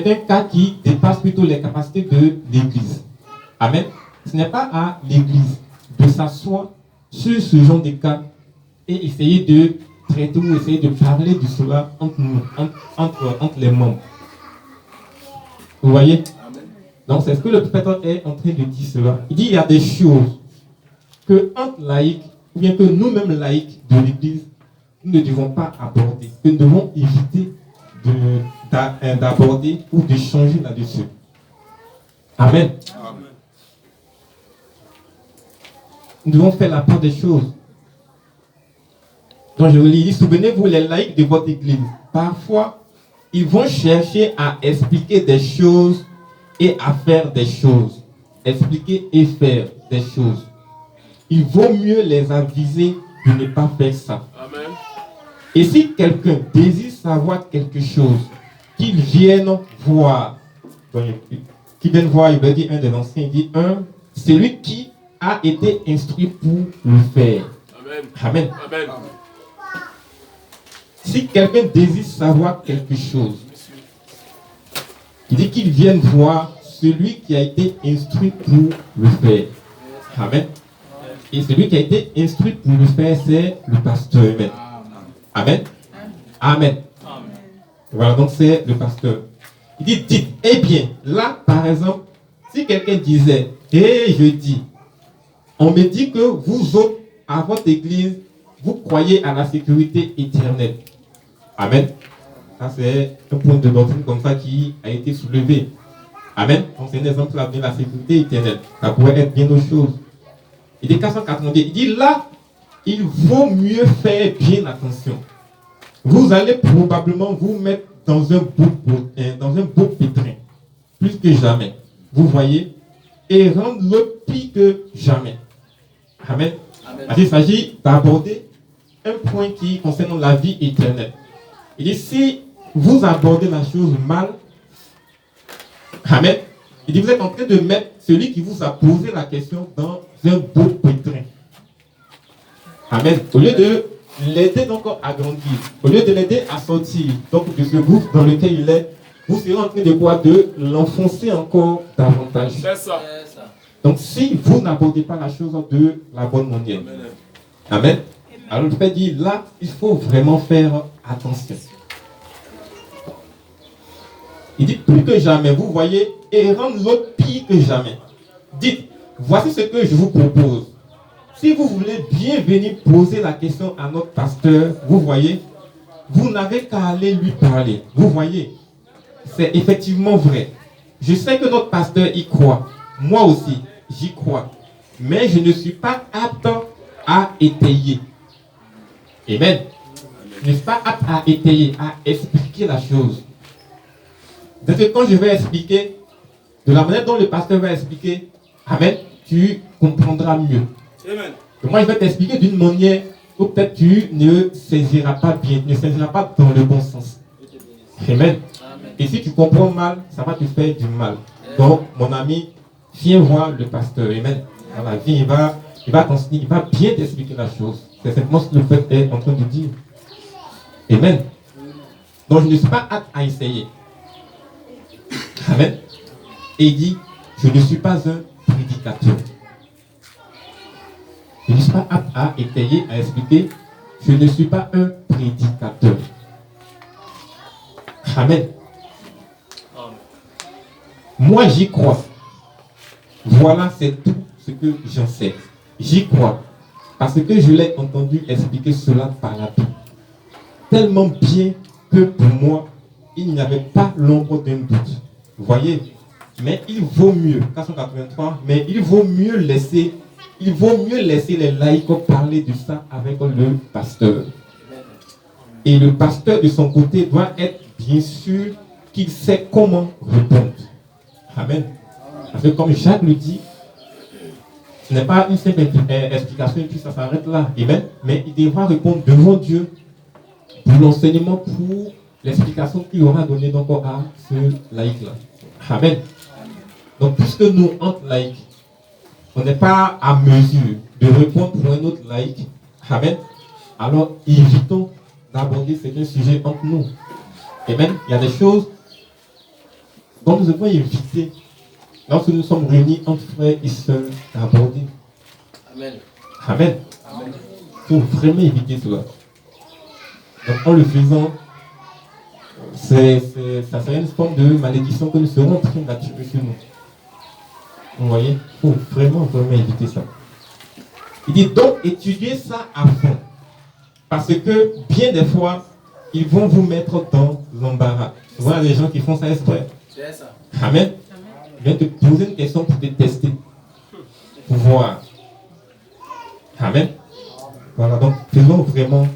[SPEAKER 2] un cas qui dépasse plutôt les capacités de l'église. Amen. Ce n'est pas à l'église de s'asseoir sur ce genre de cas et essayer de traiter ou essayer de parler de cela entre les membres. Vous voyez? Donc c'est ce que le prophète est en train de dire cela. Il dit il y a des choses que entre laïcs, ou bien que nous-mêmes laïcs de l'Église, nous ne devons pas aborder, que nous devons éviter d'aborder ou de changer là-dessus. Amen. Amen. Nous devons faire la part des choses. Donc je vous dis, souvenez-vous les laïcs de votre Église. Parfois, ils vont chercher à expliquer des choses et à faire des choses. Expliquer et faire des choses. Il vaut mieux les aviser de ne pas faire ça. Amen. Et si quelqu'un désire savoir quelque chose, qu'il vienne voir qui viennent voir, il leur dit, un des anciens, il dit, c'est lui qui a été instruit pour le faire. Amen.
[SPEAKER 3] Amen.
[SPEAKER 2] Si quelqu'un désire savoir quelque chose, il dit qu'il vienne voir celui qui a été instruit pour le faire. Amen. Et celui qui a été instruit pour le faire, c'est le pasteur. Amen. Amen. Amen. Voilà, donc c'est le pasteur. Il dit, dites, eh bien, là, par exemple, si quelqu'un disait, je dis, on me dit que vous autres, à votre église, vous croyez à la sécurité éternelle. Amen. Ça, c'est un point de doctrine comme ça qui a été soulevé. Amen. Donc, c'est un exemple de la sécurité éternelle. Ça pourrait être bien autre chose. Il dit 490. Il dit là, il vaut mieux faire bien attention. Vous allez probablement vous mettre dans un beau pétrin, plus que jamais. Vous voyez, et rendre l'autre pire que jamais. Amen. Amen. Il s'agit d'aborder un point qui concerne la vie éternelle. Il dit, si vous abordez la chose mal, amen, il dit, vous êtes en train de mettre celui qui vous a posé la question dans un beau pétrin. Amen. Au lieu de l'aider donc à grandir, au lieu de l'aider à sortir donc de ce groupe dans lequel il est, vous serez en train de quoi? De l'enfoncer encore davantage.
[SPEAKER 3] C'est ça.
[SPEAKER 2] Donc si vous n'abordez pas la chose de la bonne manière. Amen. Alors le Père dit, là, il faut vraiment faire attention. Il dit, plus que jamais, vous voyez, et rendre l'autre pire que jamais. Dites, voici ce que je vous propose. Si vous voulez bien venir poser la question à notre pasteur, vous voyez, vous n'avez qu'à aller lui parler. Vous voyez, c'est effectivement vrai. Je sais que notre pasteur y croit. Moi aussi, j'y crois. Mais je ne suis pas apte à étayer. Amen. Je ne suis pas apte à étayer, à expliquer la chose. Donc quand je vais expliquer, de la manière dont le pasteur va expliquer, amen, tu comprendras mieux.
[SPEAKER 3] Amen.
[SPEAKER 2] Donc moi je vais t'expliquer d'une manière où peut-être tu ne saisiras pas bien, ne saisiras pas dans le bon sens. Amen. Et si tu comprends mal, ça va te faire du mal. Donc mon ami, viens voir le pasteur. Amen. Dans la vie, il va bien t'expliquer la chose. C'est simplement ce que le peuple est en train de dire. Amen. Donc je ne suis pas apte à essayer. Amen. Et il dit, je ne suis pas un prédicateur. Je ne suis pas apte à étayer, à expliquer. Je ne suis pas un prédicateur. Amen. Moi, j'y crois. Voilà, c'est tout ce que j'en sais. J'y crois. Parce que je l'ai entendu expliquer cela par la Bible. Tellement bien que pour moi, il n'y avait pas l'ombre d'un doute. Vous voyez? Mais il vaut mieux, 483, mais il vaut mieux laisser les laïcs parler de ça avec le pasteur. Et le pasteur de son côté doit être bien sûr qu'il sait comment répondre. Amen. Parce que comme Jacques le dit, ce n'est pas une simple explication et puis ça s'arrête là. Amen. Mais il devra répondre devant Dieu pour l'enseignement, pour l'explication qu'il aura donnée donc à ce laïc-là. Amen. Donc, puisque nous, entre laïcs, on n'est pas à mesure de répondre pour un autre laïc, amen, alors évitons d'aborder certains sujets entre nous. Amen. Il y a des choses dont nous devons éviter lorsque nous sommes réunis entre frères et sœurs d'aborder. Amen. Amen. Amen. Il faut vraiment éviter cela. Donc, en le faisant, ça serait une forme de malédiction que nous serons en train d'attirer sur nous. Vous voyez, il faut vraiment éviter ça. Il dit donc étudiez ça à fond. Parce que bien des fois, ils vont vous mettre dans l'embarras. Souvent, il y a des gens qui font ça exprès. C'est ça. Amen. Ils viennent te poser une question pour te tester. Pour voir. Amen. Voilà, donc faisons vraiment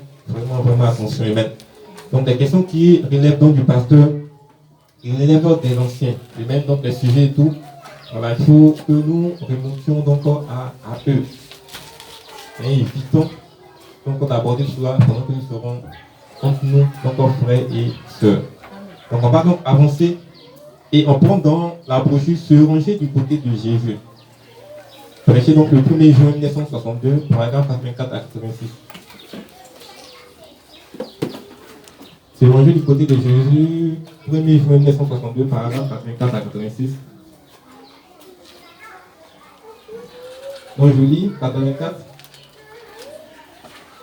[SPEAKER 2] attention. Amen. Donc des questions qui relèvent donc du pasteur, ils relèvent des anciens. Amen. Donc les sujets et tout. Voilà, il faut que nous remontions donc à eux. Et évitons donc d'aborder cela pendant que nous serons entre nous, donc frères et sœurs. Donc on va donc avancer Et on prend dans la brochure Se ranger du côté de Jésus. Prêché donc le 1er juin 1962, paragraphe 84 à 86. Se ranger du côté de Jésus, 1er juin 1962, paragraphe 84 à 86. Donc je lis 84.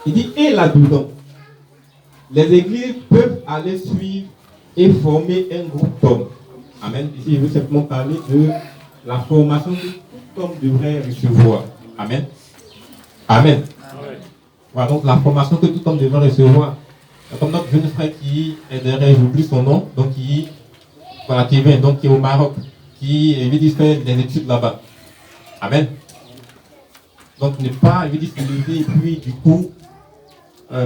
[SPEAKER 2] Il dit, et là-dedans, les églises peuvent aller suivre et former un groupe d'hommes. Amen. Ici, je veux simplement parler de la formation que tout homme devrait recevoir. Amen. Amen. Voilà, donc la formation que tout homme devrait recevoir. Comme notre jeune frère qui est derrière, j'oublie son nom, donc qui vient, donc qui est au Maroc, qui fait des études là-bas. Amen. Donc il n'est pas, il veut dire se lever et puis du coup,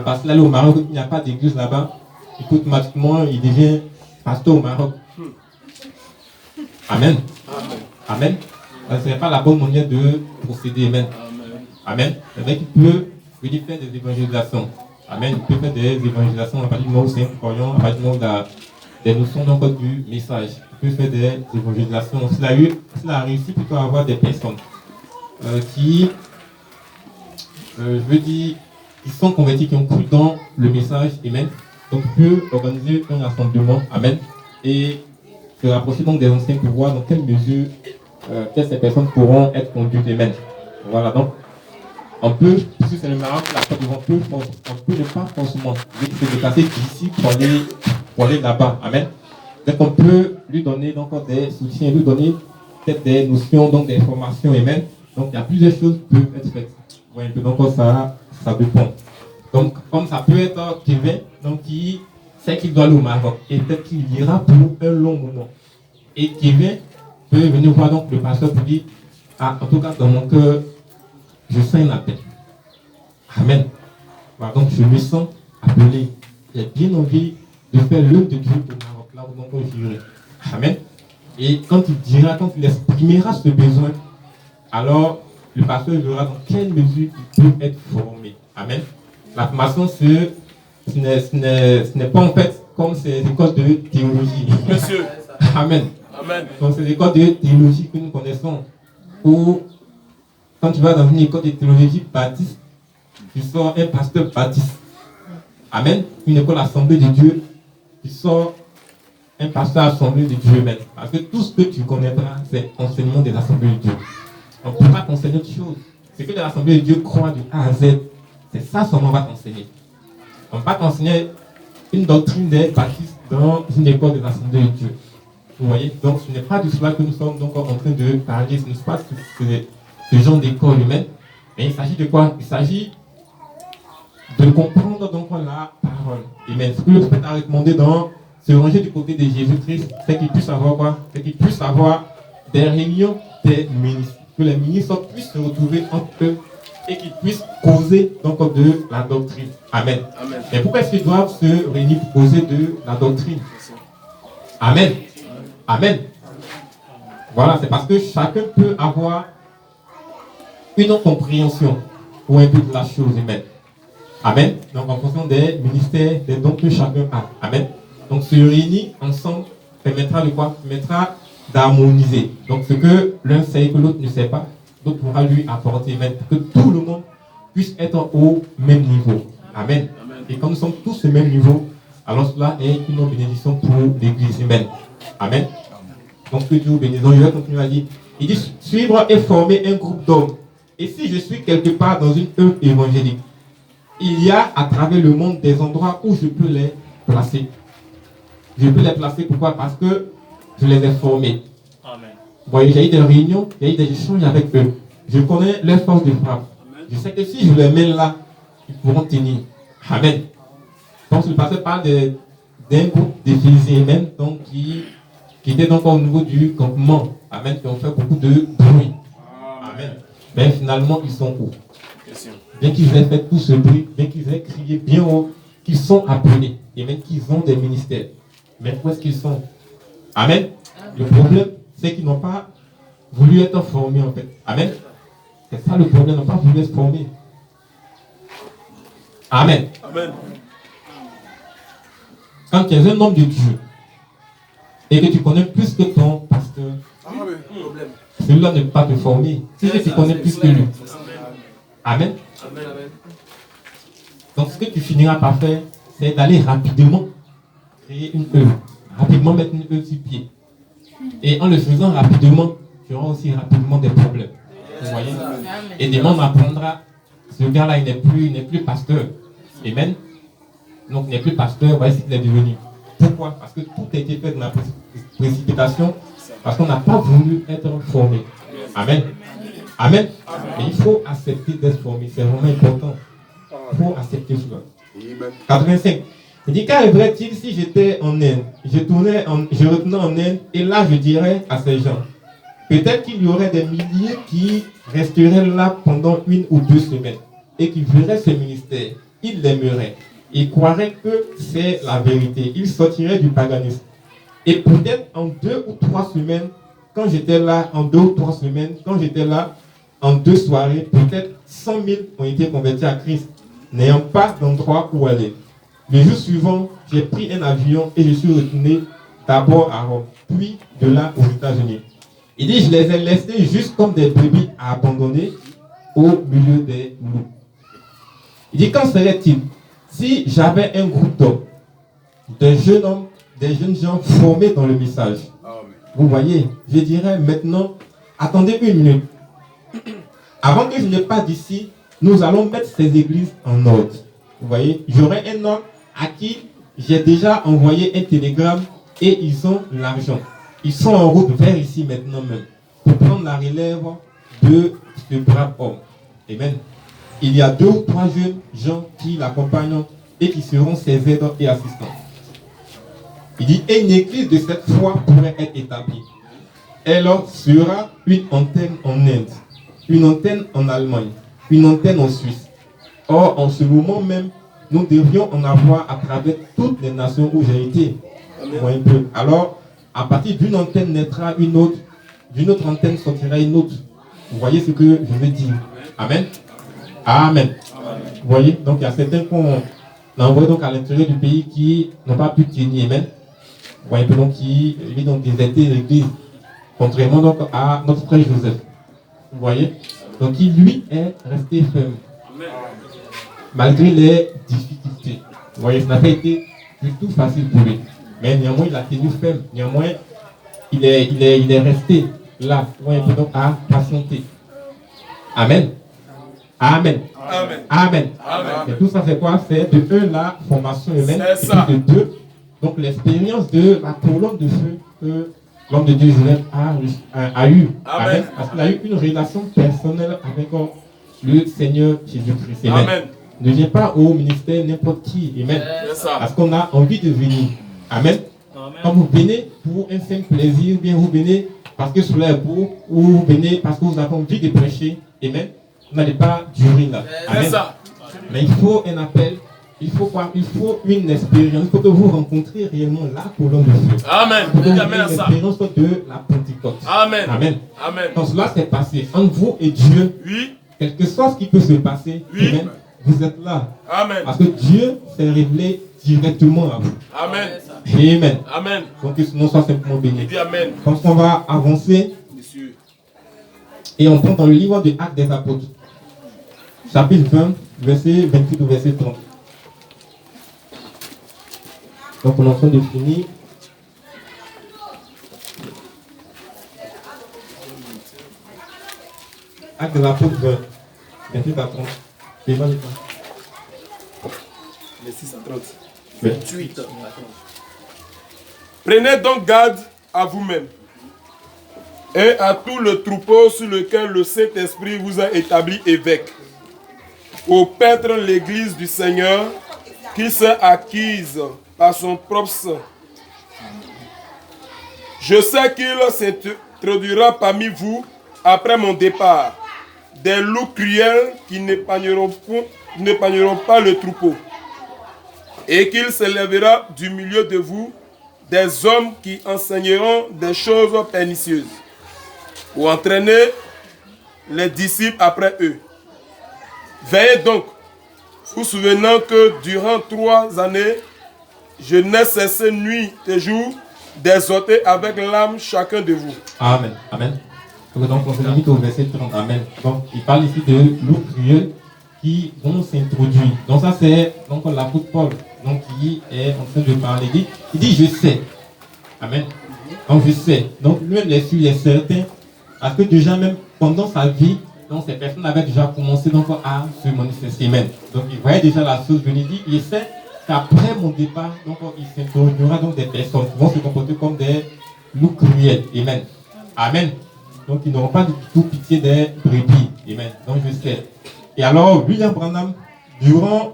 [SPEAKER 2] parce qu'il est au Maroc, il n'y a pas d'église là-bas, et automatiquement il devient pasteur au Maroc. Amen. Amen. Ce n'est pas la bonne manière de procéder. Amen. Amen. Le mec peut faire des évangélisations. Amen. Il peut faire des évangélisations à partir du moment où c'est un croyant, à partir du moment où il a des notions donc du message. Il peut faire des évangélisations. S'il a réussi plutôt à avoir des personnes qui, qui sont convertis, qui ont cru dans le message. Amen. Donc il peut organiser un rassemblement. Amen. Et se rapprocher donc des anciens pour voir dans quelle mesure ces personnes pourront être conduites. Amen. Voilà, donc on peut, puisque c'est le Maroc, on peut ne pas forcément se déplacer d'ici pour aller là-bas. Amen. Donc on peut lui donner donc des soutiens, lui donner peut-être des notions, donc des formations. Amen. Donc il y a plusieurs choses qui peuvent être faites. Ouais, donc ça dépend. Donc comme ça peut être Kevin, donc qui sait qu'il doit aller au Maroc et peut-être qu'il ira pour un long moment. Et Kevin peut venir voir donc le pasteur pour dire, ah, en tout cas dans mon cœur, je sens un appel. Amen. Voilà, donc je me sens appelé. J'ai bien envie de faire l'œuvre de Dieu au Maroc, là où donc j'irai. Amen. Et quand il exprimera ce besoin, alors le pasteur verra dans quelle mesure il peut être formé. Amen. La formation, ce n'est pas en fait comme ces écoles de théologie.
[SPEAKER 3] Monsieur.
[SPEAKER 2] Amen.
[SPEAKER 3] Amen.
[SPEAKER 2] Donc c'est l'école de théologie que nous connaissons. Où quand tu vas dans une école de théologie baptiste, tu sors un pasteur baptiste. Amen. Une école assemblée de Dieu, tu sors un pasteur assemblée de Dieu même. Parce que tout ce que tu connaîtras, c'est enseignement des assemblées de Dieu. On ne peut pas t'enseigner autre chose. C'est que l'assemblée de Dieu croit du A à Z. C'est ça seulement on va t'enseigner. On ne va pas t'enseigner une doctrine des baptistes dans une école des assemblées de Dieu. Vous voyez? Donc ce n'est pas de cela que nous sommes donc en train de parler. Ce n'est pas ce genre d'école humaine. Mais il s'agit de quoi? Il s'agit de comprendre donc la parole. Amen. Ce que le prophète a recommandé dans se ranger du côté de Jésus-Christ, c'est qu'il puisse avoir quoi? C'est qu'il puisse avoir des réunions des ministres. Que les ministres puissent se retrouver entre eux et qu'ils puissent causer donc de la doctrine. Amen. Amen. Et pourquoi est-ce qu'ils doivent se réunir pour causer de la doctrine? Amen. Amen. Voilà, c'est parce que chacun peut avoir une compréhension ou un peu de la chose. Amen. Amen. Donc en fonction des ministères, des dons que chacun a. Amen. Donc se réunir ensemble permettra de quoi? Permettra d'harmoniser. Donc ce que l'un sait et que l'autre ne sait pas, l'autre pourra lui apporter. Amen. Pour que tout le monde puisse être au même niveau. Amen. Amen. Et quand nous sommes tous au même niveau, alors cela est une bénédiction pour l'Église. Amen. Amen. Donc que Dieu vous bénisse. Donc je vais continuer à dire. Il dit suivre et former un groupe d'hommes. Et si je suis quelque part dans une œuvre évangélique, il y a à travers le monde des endroits où je peux les placer. Je peux les placer pourquoi? Parce que je les ai formés. Amen. Vous voyez, j'ai eu des réunions, j'ai eu des échanges avec eux. Je connais leur force de frappe. Amen. Je sais que si je les mets là, ils pourront tenir. Amen. Donc le pasteur parle d'un groupe d'Éphésiens même, donc qui était donc au niveau du campement. Amen. Qui ont fait beaucoup de bruit. Amen. Mais finalement, ils sont où? Bien qu'ils aient fait tout ce bruit, bien qu'ils aient crié bien haut, qu'ils sont appelés, et même qu'ils ont des ministères. Mais où est-ce qu'ils sont? Amen. Le problème, c'est qu'ils n'ont pas voulu être formés en fait. Amen. C'est ça le problème, ils n'ont pas voulu être formés. Amen. Amen. Quand il y a un homme de Dieu et que tu connais plus que ton pasteur, celui-là ne peut pas te former. Si tu connais plus que lui. Amen. Donc ce que tu finiras par faire, c'est d'aller rapidement créer une œuvre. Rapidement mettre une œuvre sur pied. Et en le faisant rapidement, tu auras aussi rapidement des problèmes. Vous voyez? Et des gens m'apprendra, ce gars-là, il n'est plus pasteur. Amen. Donc il n'est plus pasteur, voyez ce qu'il est devenu. Pourquoi? Parce que tout a été fait dans la précipitation, parce qu'on n'a pas voulu être formé. Amen. Amen. Et il faut accepter d'être formé, c'est vraiment important. Il faut accepter cela. 85. Il dit, qu'arriverait-il si j'étais en Inde? Je retournais en Inde et là je dirais à ces gens, peut-être qu'il y aurait des milliers qui resteraient là pendant 1 ou 2 semaines et qui verraient ce ministère. Ils l'aimeraient. Ils croiraient que c'est la vérité. Ils sortiraient du paganisme. Et peut-être en 2 ou 3 semaines, quand j'étais là, en 2 ou 3 semaines, quand j'étais là, en 2 soirées, peut-être 100 000 ont été convertis à Christ, n'ayant pas d'endroit où aller. Le jour suivant, j'ai pris un avion et je suis retourné d'abord à Rome, puis de là aux États-Unis. Il dit, je les ai laissés juste comme des brebis abandonnés au milieu des loups. Il dit, qu'en serait-il si j'avais un groupe d'hommes, des jeunes hommes, des jeunes gens formés dans le message? Vous voyez, je dirais maintenant, attendez 1 minute. Avant que je ne parte d'ici, nous allons mettre ces églises en ordre. Vous voyez, j'aurai un homme à qui j'ai déjà envoyé un télégramme et ils ont l'argent. Ils sont en route vers ici maintenant même pour prendre la relève de ce brave homme. Amen. Il y a 2 ou 3 jeunes gens qui l'accompagnent et qui seront ses aides et assistants. Il dit, et une église de cette foi pourrait être établie. Elle sera une antenne en Inde, une antenne en Allemagne, une antenne en Suisse. Or, en ce moment même, nous devrions en avoir à travers toutes les nations où j'ai été. Alors, à partir d'une antenne naîtra une autre, d'une autre antenne sortira une autre. Vous voyez ce que je veux dire? Amen. Amen. Vous voyez? Donc, il y a certains qu'on envoie donc à l'intérieur du pays qui n'ont pas pu tenir. Amen. Vous voyez, donc, qui vivent donc déserté l'église. Contrairement donc à notre frère Joseph. Vous voyez? Donc, il lui est resté ferme. Malgré les difficultés. Vous voyez, ça n'a pas été du tout facile pour lui. Mais néanmoins, il a tenu ferme. Néanmoins, il est resté là. Vous voyez, donc à patienter. Amen. Amen.
[SPEAKER 3] Amen.
[SPEAKER 2] Amen.
[SPEAKER 3] Amen.
[SPEAKER 2] Et tout ça, c'est quoi? C'est de 1 la formation humaine.
[SPEAKER 3] C'est ça.
[SPEAKER 2] Et de 2, donc l'expérience de la colonne de feu que l'homme de Dieu Joseph a eu. Amen. Parce qu'il a eu une relation personnelle avec le Seigneur Jésus-Christ.
[SPEAKER 3] Amen.
[SPEAKER 2] Ne viens pas au ministère n'importe qui. Amen. Parce qu'on a envie de venir. Amen. Quand vous venez pour un simple plaisir, ou bien vous venez parce que cela est beau, ou vous venez parce que vous avez envie de prêcher. Amen. Vous n'allez pas durer là. Amen. Mais il faut un appel. Il faut quoi? Il faut une expérience. Il faut que vous rencontriez réellement la colonne de feu.
[SPEAKER 3] Amen.
[SPEAKER 2] Il faut une expérience de la Pentecôte.
[SPEAKER 3] Amen.
[SPEAKER 2] Amen.
[SPEAKER 3] Amen.
[SPEAKER 2] Quand cela s'est passé entre vous et Dieu,
[SPEAKER 3] Oui.
[SPEAKER 2] quel que soit ce qui peut se passer,
[SPEAKER 3] Oui.
[SPEAKER 2] amen, vous êtes là.
[SPEAKER 3] Amen.
[SPEAKER 2] Parce que Dieu s'est révélé directement à vous.
[SPEAKER 3] Amen.
[SPEAKER 2] Amen.
[SPEAKER 3] Amen.
[SPEAKER 2] Donc que ce nom soit simplement béni.
[SPEAKER 3] Dis Amen.
[SPEAKER 2] Donc on va avancer et on prend dans le livre de Actes des Apôtres, chapitre 20, verset 28 au verset 30. Donc on est en train de finir. Actes des Apôtres 20, 28 à 30. C'est pas le temps.
[SPEAKER 3] Les 6 à 30.
[SPEAKER 2] 28.
[SPEAKER 3] Prenez donc garde à vous-même et à tout le troupeau sur lequel le Saint-Esprit vous a établi évêque, pour paître l'église du Seigneur qui s'est acquise par son propre sang. Je sais qu'il s'introduira parmi vous après mon départ des loups cruels qui n'épargneront pas le troupeau, et qu'il s'élèvera du milieu de vous des hommes qui enseigneront des choses pernicieuses, pour entraîner les disciples après eux. Veillez donc, vous souvenant que durant 3 années, je n'ai cessé nuit et jour d'exhorter avec l'âme chacun de vous.
[SPEAKER 2] Amen. Amen. Donc on se limite au verset 30. Amen. Donc il parle ici de loups cruels qui vont s'introduire. Donc ça c'est donc l'apôtre Paul donc, qui est en train de parler. Il dit je sais. Amen. Donc je sais. Donc lui-même il est certain parce que déjà même pendant sa vie, donc ces personnes avaient déjà commencé donc à se manifester. Amen. Donc il voyait déjà la chose venir. Il sait qu'après mon départ, donc il s'introduira donc des personnes qui vont se comporter comme des loups cruels. Amen. Amen. Donc ils n'auront pas du tout pitié des brebis. Amen. Donc je sais. Et alors William Branham, durant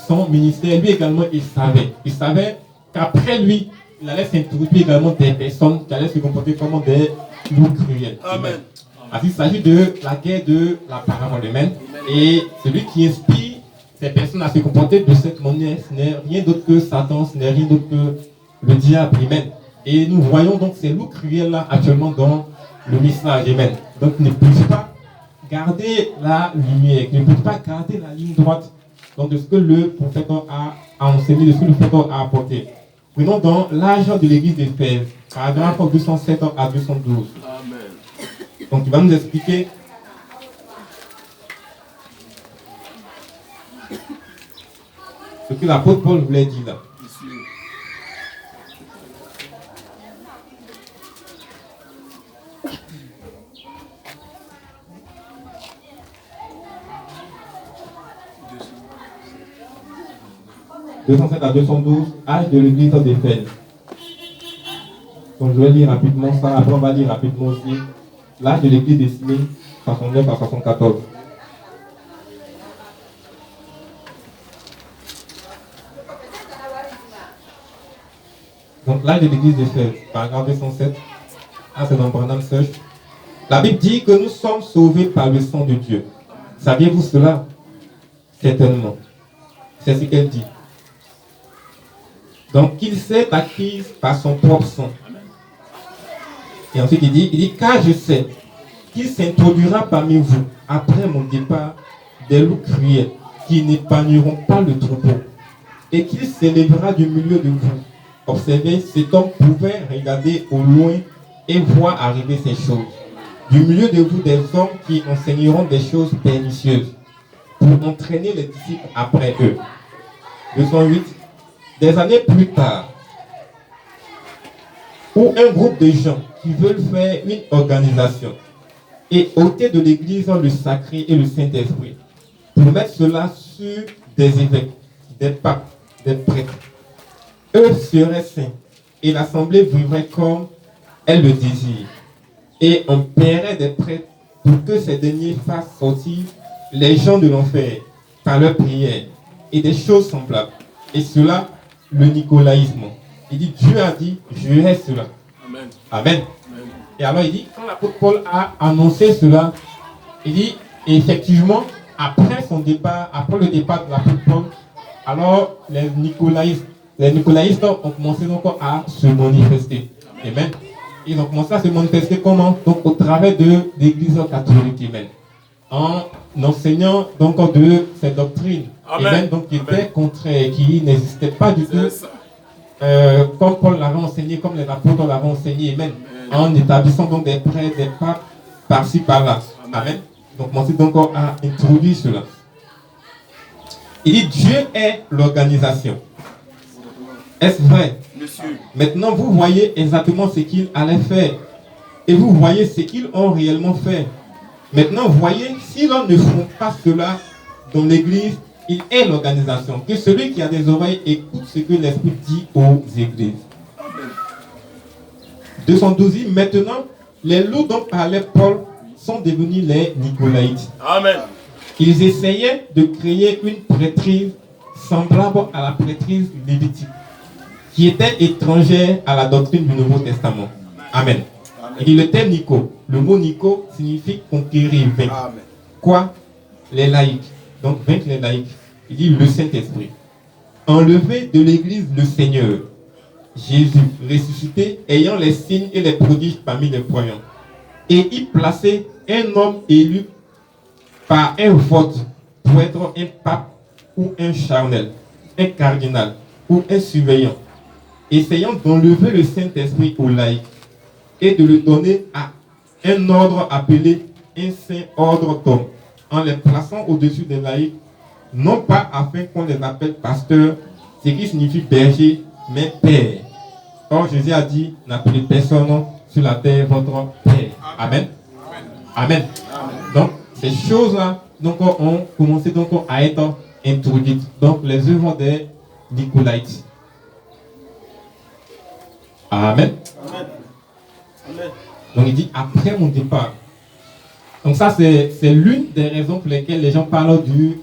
[SPEAKER 2] son ministère, lui également il savait qu'après lui, il allait s'introduire également des personnes qui allaient se comporter comme des loups cruels.
[SPEAKER 3] Amen.
[SPEAKER 2] Parce qu'il s'agit de la guerre de la parole humaine. Et celui qui inspire ces personnes à se comporter de cette manière, ce n'est rien d'autre que Satan, ce n'est rien d'autre que le diable. Amen. Et nous voyons donc ces loups cruels là actuellement dans le message. Amen. Donc ne puisse pas garder la lumière, ne puisse pas garder la ligne droite donc, de ce que le prophète a enseigné, de ce que le prophète a apporté. Prenons dans l'âge de l'église d'Éphèse, paragraphe 207 à 212.
[SPEAKER 3] Amen.
[SPEAKER 2] Donc il va nous expliquer ce que l'apôtre Paul voulait dire là. 207 à 212, âge de l'église d'Éphèse. Donc je vais lire rapidement ça, après on va lire rapidement aussi l'âge de l'église de Smyrne, 69 à 74. Donc l'âge de l'église d'Éphèse, paragraphe 207, c'est dans Branham Search. La Bible dit que nous sommes sauvés par le sang de Dieu. Saviez-vous cela? Certainement. C'est ce qu'elle dit. Donc, qu'il s'est acquis par son propre sang. Et ensuite, il dit, car je sais qu'il s'introduira parmi vous, après mon départ, des loups cruels qui n'épargneront pas le troupeau, et qu'il s'élèvera du milieu de vous. Observez, cet homme pouvait regarder au loin et voir arriver ces choses. Du milieu de vous, des hommes qui enseigneront des choses pernicieuses, pour entraîner les disciples après eux. 208. Des années plus tard, où un groupe de gens qui veulent faire une organisation et ôter de l'église le sacré et le Saint-Esprit, pour mettre cela sur des évêques, des papes, des prêtres, eux seraient saints et l'assemblée vivrait comme elle le désire. Et on paierait des prêtres pour que ces derniers fassent sortir les gens de l'enfer par leur prière et des choses semblables. Et cela, le nicolaïsme. Il dit, Dieu a dit, je hais cela.
[SPEAKER 3] Amen.
[SPEAKER 2] Amen. Et alors il dit, quand l'apôtre Paul a annoncé cela, il dit, effectivement, après son départ, après le départ de l'apôtre Paul, alors les nicolaïstes ont commencé donc à se manifester. Amen. Ils ont commencé à se manifester comment? Donc au travers de l'église catholique. Amen. En enseignant donc de cette doctrine.
[SPEAKER 3] Amen.
[SPEAKER 2] Amen. Donc qui était contraire, qui n'existait pas du tout. Comme Paul l'avait enseigné, comme les apôtres l'avaient enseigné. Amen. En établissant donc des prêtres, des papes, par-ci, par-là. Amen. Donc commencé donc à introduire cela. Il dit Dieu est l'organisation. Est-ce vrai?
[SPEAKER 3] Monsieur.
[SPEAKER 2] Maintenant, vous voyez exactement ce qu'il allait faire. Et vous voyez ce qu'ils ont réellement fait. Maintenant, voyez, si l'on ne font pas cela dans l'église, il est l'organisation. Que celui qui a des oreilles écoute ce que l'Esprit dit aux églises. 212 dit, maintenant, les loups dont parlait Paul sont devenus les Nicolaïtes.
[SPEAKER 3] Amen.
[SPEAKER 2] Ils essayaient de créer une prêtrise semblable à la prêtrise lévitique, qui était étrangère à la doctrine du Nouveau Testament. Amen. Il dit le terme Nico. Le mot Nico signifie conquérir, vaincre.
[SPEAKER 3] Amen.
[SPEAKER 2] Quoi? Les laïcs. Donc vaincre les laïcs. Il dit le Saint-Esprit. Enlever de l'église le Seigneur. Jésus ressuscité, ayant les signes et les prodiges parmi les croyants. Et y placer un homme élu par un vote pour être un pape ou un charnel, un cardinal ou un surveillant. essayant d'enlever le Saint-Esprit aux laïcs et de le donner à un ordre appelé un saint ordre d'hommes, en les plaçant au-dessus des laïcs, non pas afin qu'on les appelle pasteurs, ce qui signifie berger, mais père. Or Jésus a dit, n'appelez personne sur la terre votre père. Amen. Amen. Donc, ces choses-là donc, ont commencé donc, à être introduites. Donc, les œuvres des Nicolaïtes. Amen. Donc, il dit, après mon départ. Donc, ça, c'est l'une des raisons pour lesquelles les gens parlent du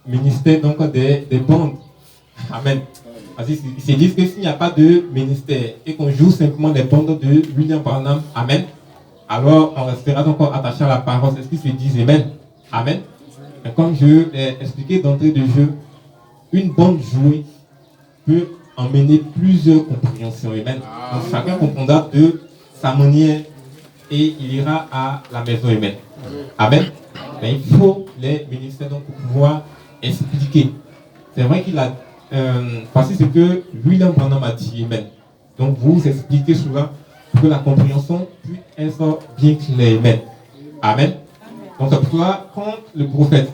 [SPEAKER 2] ministère donc, des bandes. Amen. Parce qu'ils se disent que s'il n'y a pas de ministère et qu'on joue simplement les bandes de William Branham, Amen, alors on restera donc attaché à la parole. C'est ce qu'ils se disent. Amen. Amen. Mais comme je l'ai expliqué d'entrée de jeu, une bande jouée peut emmener plusieurs compréhensions. Amen. Donc chacun comprendra de sa manière et il ira à la maison. Amen. Amen. Mais il faut les ministères donc, pour pouvoir expliquer. C'est vrai qu'il a voici ce que William Branham a dit. Amen. Donc vous expliquez souvent pour que la compréhension puisse être bien claire. Amen. Amen. Donc c'est pour cela, quand le prophète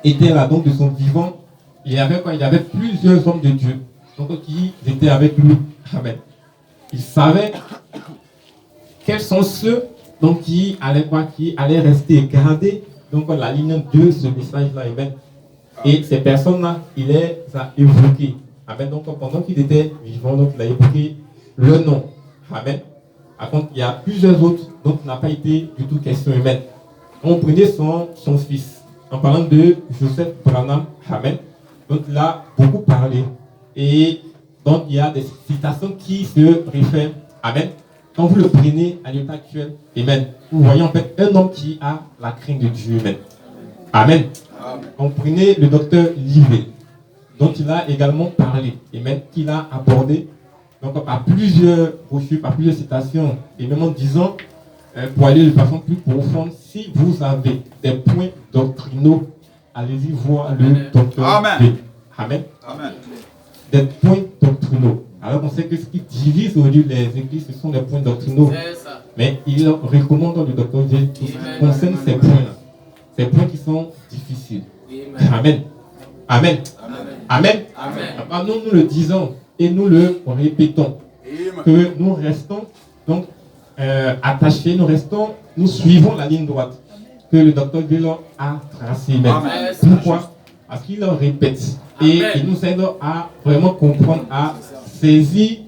[SPEAKER 2] était là donc de son vivant, il y avait quoi? Il y avait plusieurs hommes de Dieu donc, qui étaient avec lui. Amen. Il savait quels sont ceux donc, qui allaient rester garder donc la ligne de ce message-là. Amen. Et ces personnes-là, il les a évoquées. Amen. Donc, pendant qu'il était vivant, donc, il a évoqué le nom. Amen. Par contre, il y a plusieurs autres dont il n'a pas été du tout question. Amen. On prenait son fils. En parlant de Joseph Branham. Amen. Donc, il a beaucoup parlé. Et donc, il y a des citations qui se réfèrent. Amen. Quand vous le prenez à l'état actuel, amen, vous voyez en fait un homme qui a la crainte de Dieu. Amen. Amen. On prenait le docteur Livet, dont il a également parlé, et même qu'il a abordé donc, par plusieurs brochures, par plusieurs citations, et même en disant, pour aller de façon plus profonde, si vous avez des points doctrinaux, allez-y voir le docteur Livet. Amen. Amen. Des points doctrinaux. Alors on sait que ce qui divise aujourd'hui les églises, ce sont des points doctrinaux. Mais il recommande le docteur Livet qui concerne ces points-là. Ces points qui sont difficiles. Amen. Amen. Amen. Amen. Nous le disons et nous le répétons. Que nous restons donc attachés, nous suivons la ligne droite que le docteur Villon a tracée. Pourquoi? Parce qu'il le répète. Et il nous aide à vraiment comprendre, à saisir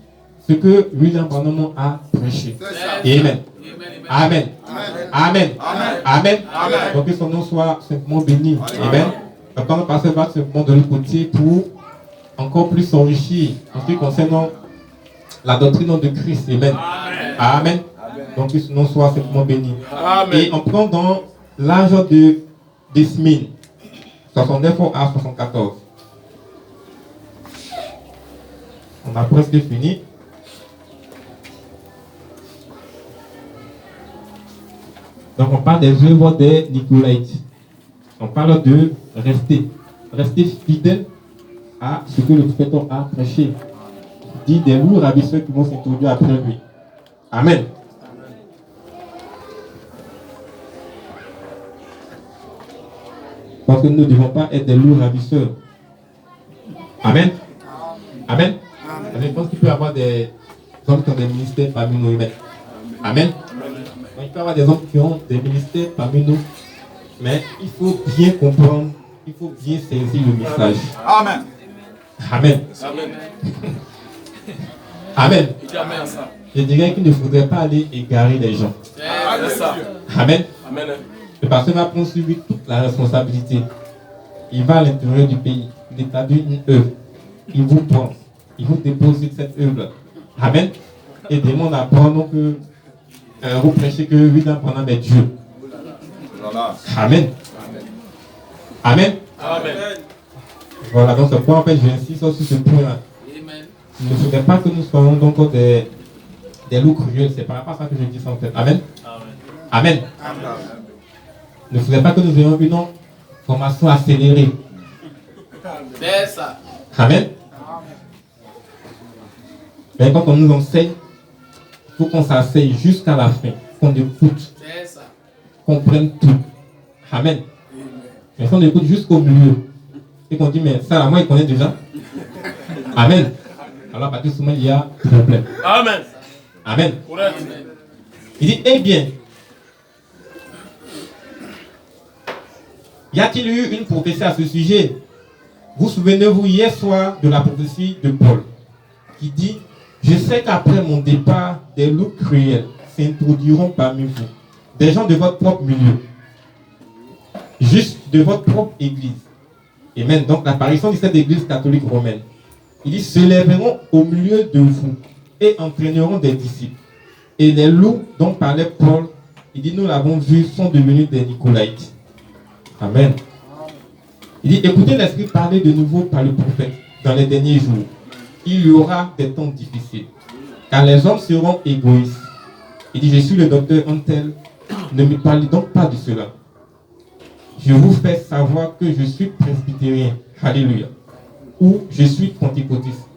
[SPEAKER 2] ce que William Branham a prêché. Amen. Amen. Amen. Amen. Donc que son nom soit simplement béni. Amen. Donc on va passer par ce moment de l'autre côté pour encore plus s'enrichir en ce qui concerne la doctrine de Christ. Amen. Amen. Donc que son nom soit simplement béni. Et on prend dans l'âge des semaines, 69 à 74. On a presque fini. Donc on parle des œuvres des Nicolaïtes. On parle de rester fidèle à ce que le prophète a prêché. Il dit des lourds ravisseurs qui vont s'introduire après lui. Amen. Parce que nous ne devons pas être des lourds ravisseurs. Amen. Amen. Je pense qu'il peut y avoir des hommes qui ont des ministères parmi nous. Amen. Donc, il peut y avoir des hommes qui ont des ministères parmi nous. Mais il faut bien comprendre, il faut bien saisir le message.
[SPEAKER 4] Amen.
[SPEAKER 2] Amen. Amen. Je dirais qu'il ne faudrait pas aller égarer les gens. Amen. Le pasteur va prendre sur lui toute la responsabilité. Il va à l'intérieur du pays, il établit une œuvre. Il vous prend, il vous dépose cette œuvre. Amen. Et demande à prendre que vous prêchez que William Branham est Dieu. Amen. Amen. Amen. Voilà, donc ce point, en fait, j'insiste sur ce point-là. Il ne faudrait pas que nous soyons donc des loups cruels. C'est par rapport à ça que je dis ça en fait. Amen. Amen. Il ne faudrait pas que nous ayons une formation accélérée. C'est ça. Amen. Mais quand on nous enseigne, il faut qu'on s'asseye jusqu'à la fin, qu'on écoute, qu'on prenne tout. Amen. Mais si on écoute jusqu'au milieu, et qu'on dit, mais ça, là, moi, il connaît déjà. Amen. Alors, à partir de ce moment, il y a problème.
[SPEAKER 3] Amen.
[SPEAKER 2] Amen.
[SPEAKER 3] Correct.
[SPEAKER 2] Il dit, eh bien, y a-t-il eu une prophétie à ce sujet? Vous souvenez-vous hier soir de la prophétie de Paul qui dit, je sais qu'après mon départ, des loups cruels s'introduiront parmi vous, des gens de votre propre milieu, juste de votre propre église. Amen. Donc l'apparition de cette église catholique romaine, il dit, se lèveront au milieu de vous et entraîneront des disciples. Et les loups dont parlait Paul, il dit, nous l'avons vu, sont devenus des Nicolaïtes. Amen. Il dit, écoutez l'Esprit parler de nouveau par le prophète dans les derniers jours. Il y aura des temps difficiles, car les hommes seront égoïstes. Il dit, je suis le docteur Antel, ne me parlez donc pas de cela. Je vous fais savoir que je suis presbytérien, alléluia, ou je suis pentecôtiste.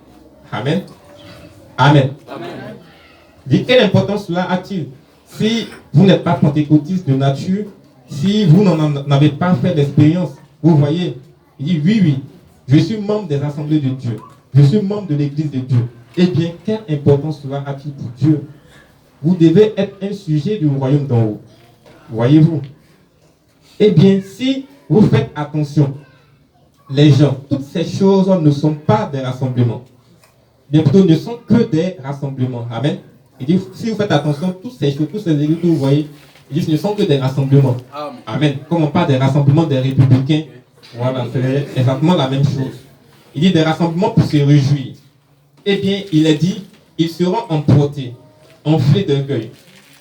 [SPEAKER 2] Amen. Amen. Amen. Il dit, quelle importance cela a-t-il? Si vous n'êtes pas pentecôtiste de nature, si vous n'en avez pas fait d'expérience, vous voyez, il dit, oui, je suis membre des assemblées de Dieu. Je suis membre de l'église de Dieu. Eh bien, quelle importance cela a-t-il pour Dieu? Vous devez être un sujet du royaume d'en haut. Voyez-vous? Eh bien, si vous faites attention, les gens, toutes ces choses ne sont pas des rassemblements. Bien plutôt, ne sont que des rassemblements. Amen. Il dit, si vous faites attention, toutes ces choses, toutes ces églises que vous voyez, il dit, ce ne sont que des rassemblements. Amen. Comme on parle des rassemblements des républicains, voilà, c'est exactement la même chose. Il dit des rassemblements pour se réjouir. Eh bien, il a dit, ils seront emportés, enflés d'orgueil,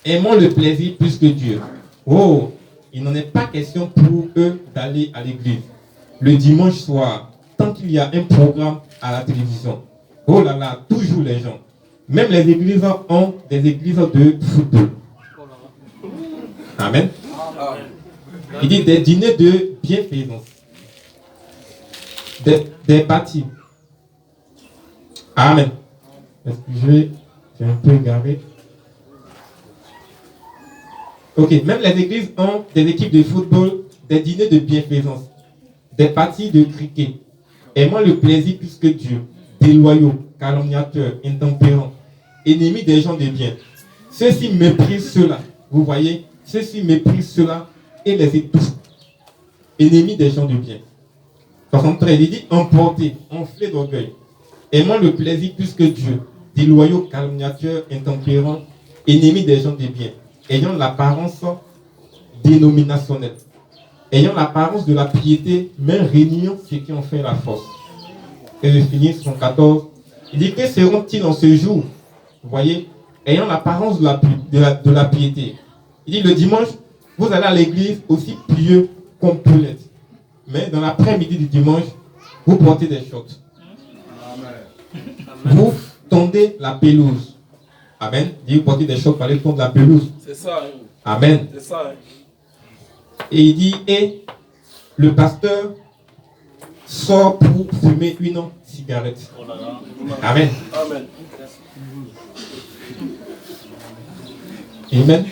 [SPEAKER 2] aimant le plaisir plus que Dieu. Oh, il n'en est pas question pour eux d'aller à l'église le dimanche soir, tant qu'il y a un programme à la télévision. Oh là là, toujours les gens. Même les églises ont des églises de football. Amen. Il dit des dîners de bienfaisance. Des parties. Amen. Excusez, j'ai un peu égaré. Ok, même les églises ont des équipes de football, des dîners de bienfaisance, des parties de cricket, aimant le plaisir plus que Dieu, déloyaux, calomniateurs, intempérants, ennemis des gens de bien. Ceux-ci méprisent cela. Vous voyez, ceux-ci méprisent cela et les étouffent. Ennemis des gens de bien. 73, il dit emportés, enflés d'orgueil, aimant le plaisir plus que Dieu, déloyaux, calomniateurs, intempérants, ennemis des gens de bien, ayant l'apparence dénominationnelle, ayant l'apparence de la piété, mais régnant ce qui en fait la force. Et je finis sur 14. Il dit, que seront-ils en ce jour? Vous voyez, ayant l'apparence de la piété. Il dit, le dimanche, vous allez à l'église aussi pieux qu'on peut l'être. Mais dans l'après-midi du dimanche, vous portez des shorts. Vous tondez la pelouse. Amen. Il dit, vous portez des shorts pour aller tondre la pelouse.
[SPEAKER 3] C'est ça.
[SPEAKER 2] Amen.
[SPEAKER 3] C'est ça.
[SPEAKER 2] Et il dit, et le pasteur sort pour fumer une cigarette. Amen.
[SPEAKER 3] Amen.
[SPEAKER 2] Amen.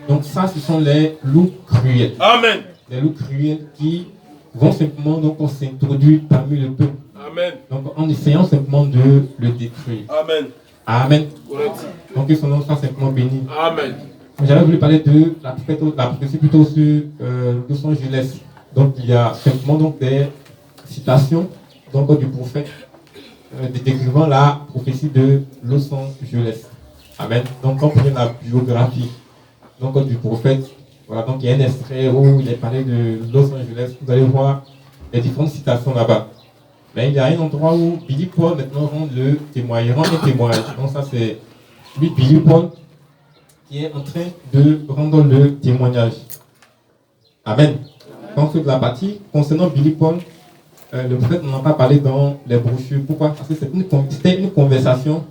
[SPEAKER 2] Donc ça, ce sont les loups cruels.
[SPEAKER 3] Amen.
[SPEAKER 2] Les loups cruels qui vont simplement donc s'introduire parmi le peuple.
[SPEAKER 3] Amen.
[SPEAKER 2] Donc en essayant simplement de le détruire.
[SPEAKER 3] Amen.
[SPEAKER 2] Amen.
[SPEAKER 3] Correct.
[SPEAKER 2] Donc que son nom soit simplement béni.
[SPEAKER 3] Amen.
[SPEAKER 2] J'avais voulu parler de la prophétie plutôt sur Los Angeles. Donc il y a simplement donc des citations donc, du prophète décrivant la prophétie de Los Angeles. Amen. Donc quand on prend la biographie donc, du prophète, voilà, donc il y a un extrait où il est parlé de Los Angeles. Vous allez voir les différentes citations là-bas. Mais il y a un endroit où Billy Paul maintenant rend un témoignage. Donc ça c'est lui, Billy Paul, qui est en train de rendre le témoignage. Amen. Donc toute la partie concernant Billy Paul, le prophète n'en a pas parlé dans les brochures. Pourquoi? Parce que c'était une conversation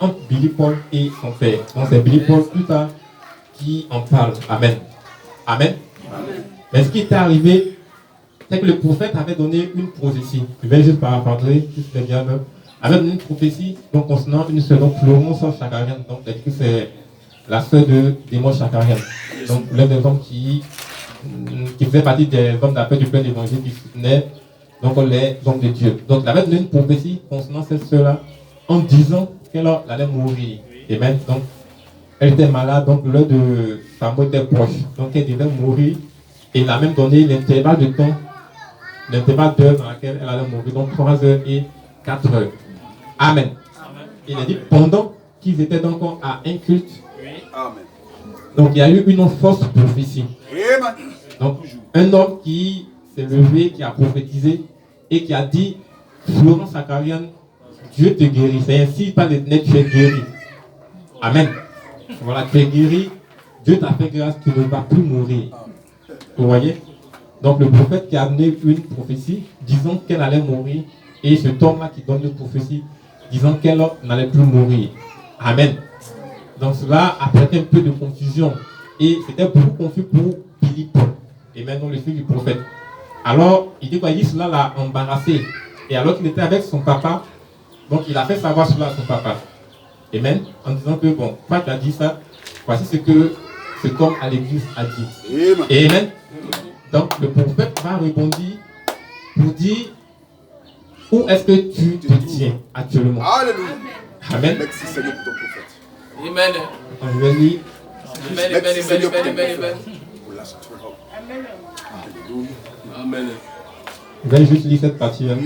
[SPEAKER 2] entre Billy Paul et son père. Donc c'est Billy Paul plus tard qui en parle. Amen. Amen. Amen. Mais ce qui est arrivé, c'est que le prophète avait donné une prophétie. Je vais juste paraphraser, juste les bien. avec une prophétie donc, concernant une seule, donc Florence Chakarian, donc c'est la sœur de Démon Chakarian. Donc l'un des hommes qui faisait partie des hommes d'appel du plein d'évangile qui soutenaient donc, les hommes de Dieu. Donc il avait donné une prophétie concernant cette sœur-là en disant qu'elle allait mourir. Et même donc elle était malade, donc l'heure de sa mort était proche. Donc elle devait mourir. Et il a même donné l'intervalle de temps, l'intervalle d'heure dans laquelle elle allait mourir, donc 3 heures et 4 heures. Amen. Il a dit pendant qu'ils étaient donc à un culte.
[SPEAKER 4] Amen.
[SPEAKER 2] Donc il y a eu une fausse prophétie. Donc un homme qui s'est levé, qui a prophétisé et qui a dit Florence Chakarian, Dieu te guérit. C'est ainsi par l'Éternel tu es guéri. Amen. Voilà, tu es guéri. Dieu t'a fait grâce, tu ne vas plus mourir. Vous voyez? Donc le prophète qui a donné une prophétie disant qu'elle allait mourir et ce homme-là qui donne une prophétie disant qu'elle n'allait plus mourir. Amen. Donc cela a prêté un peu de confusion et c'était beaucoup confus pour Billy Paul et maintenant le fils du prophète. Alors il dit quoi? Il dit cela l'a embarrassé et alors qu'il était avec son papa, donc il a fait savoir cela à son papa. Amen. En disant que bon, toi tu as dit ça, voici ce que cet homme à l'église a dit. Amen. Donc le prophète va répondre pour dire où est-ce que tu te tiens actuellement.
[SPEAKER 4] Alléluia.
[SPEAKER 2] Amen.
[SPEAKER 4] Merci Seigneur pour ton prophète.
[SPEAKER 3] Amen.
[SPEAKER 2] Je vais lire.
[SPEAKER 3] Amen.
[SPEAKER 2] Je vais juste lire cette partie. Hein.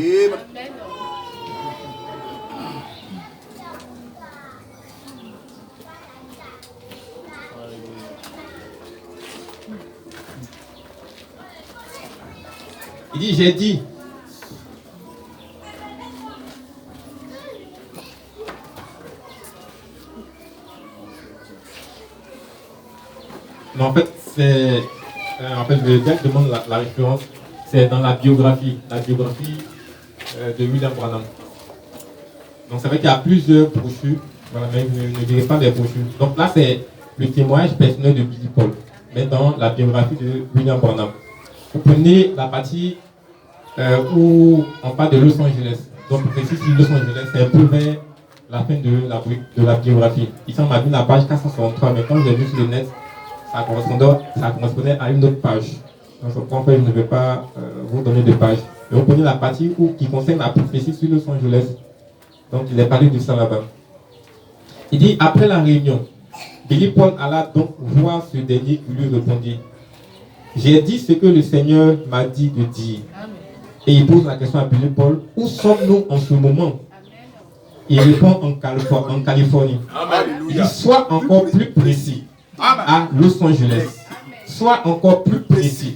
[SPEAKER 2] Il dit, j'ai dit. Non, en fait, c'est. En fait, je vais demande la référence. C'est dans la biographie de William Branham. Donc, c'est vrai qu'il y a plusieurs brochures. Voilà, mais je ne dirai pas des brochures. Donc, là, c'est le témoignage personnel de Billy Paul. Mais dans la biographie de William Branham. Vous prenez la partie où on parle de Los Angeles. Donc, pour préciser, Los Angeles, c'est un peu vers la fin de la biographie. Ici, on m'a vu la page 463, mais quand j'ai vu sur le net, ça correspondait à une autre page. Donc, je comprends que je ne vais pas vous donner de page. Mais vous prenez la partie qui concerne la prophétie sur Los Angeles. Donc, il est parlé de ça là-bas. Il dit, après la réunion, Billy Paul alla donc voir ce dernier qui lui répondit. J'ai dit ce que le Seigneur m'a dit de dire. Et il pose la question à Billy Paul, où sommes-nous en ce moment? Il répond en Californie. Il dit, sois encore plus précis à Los Angeles. Sois encore plus précis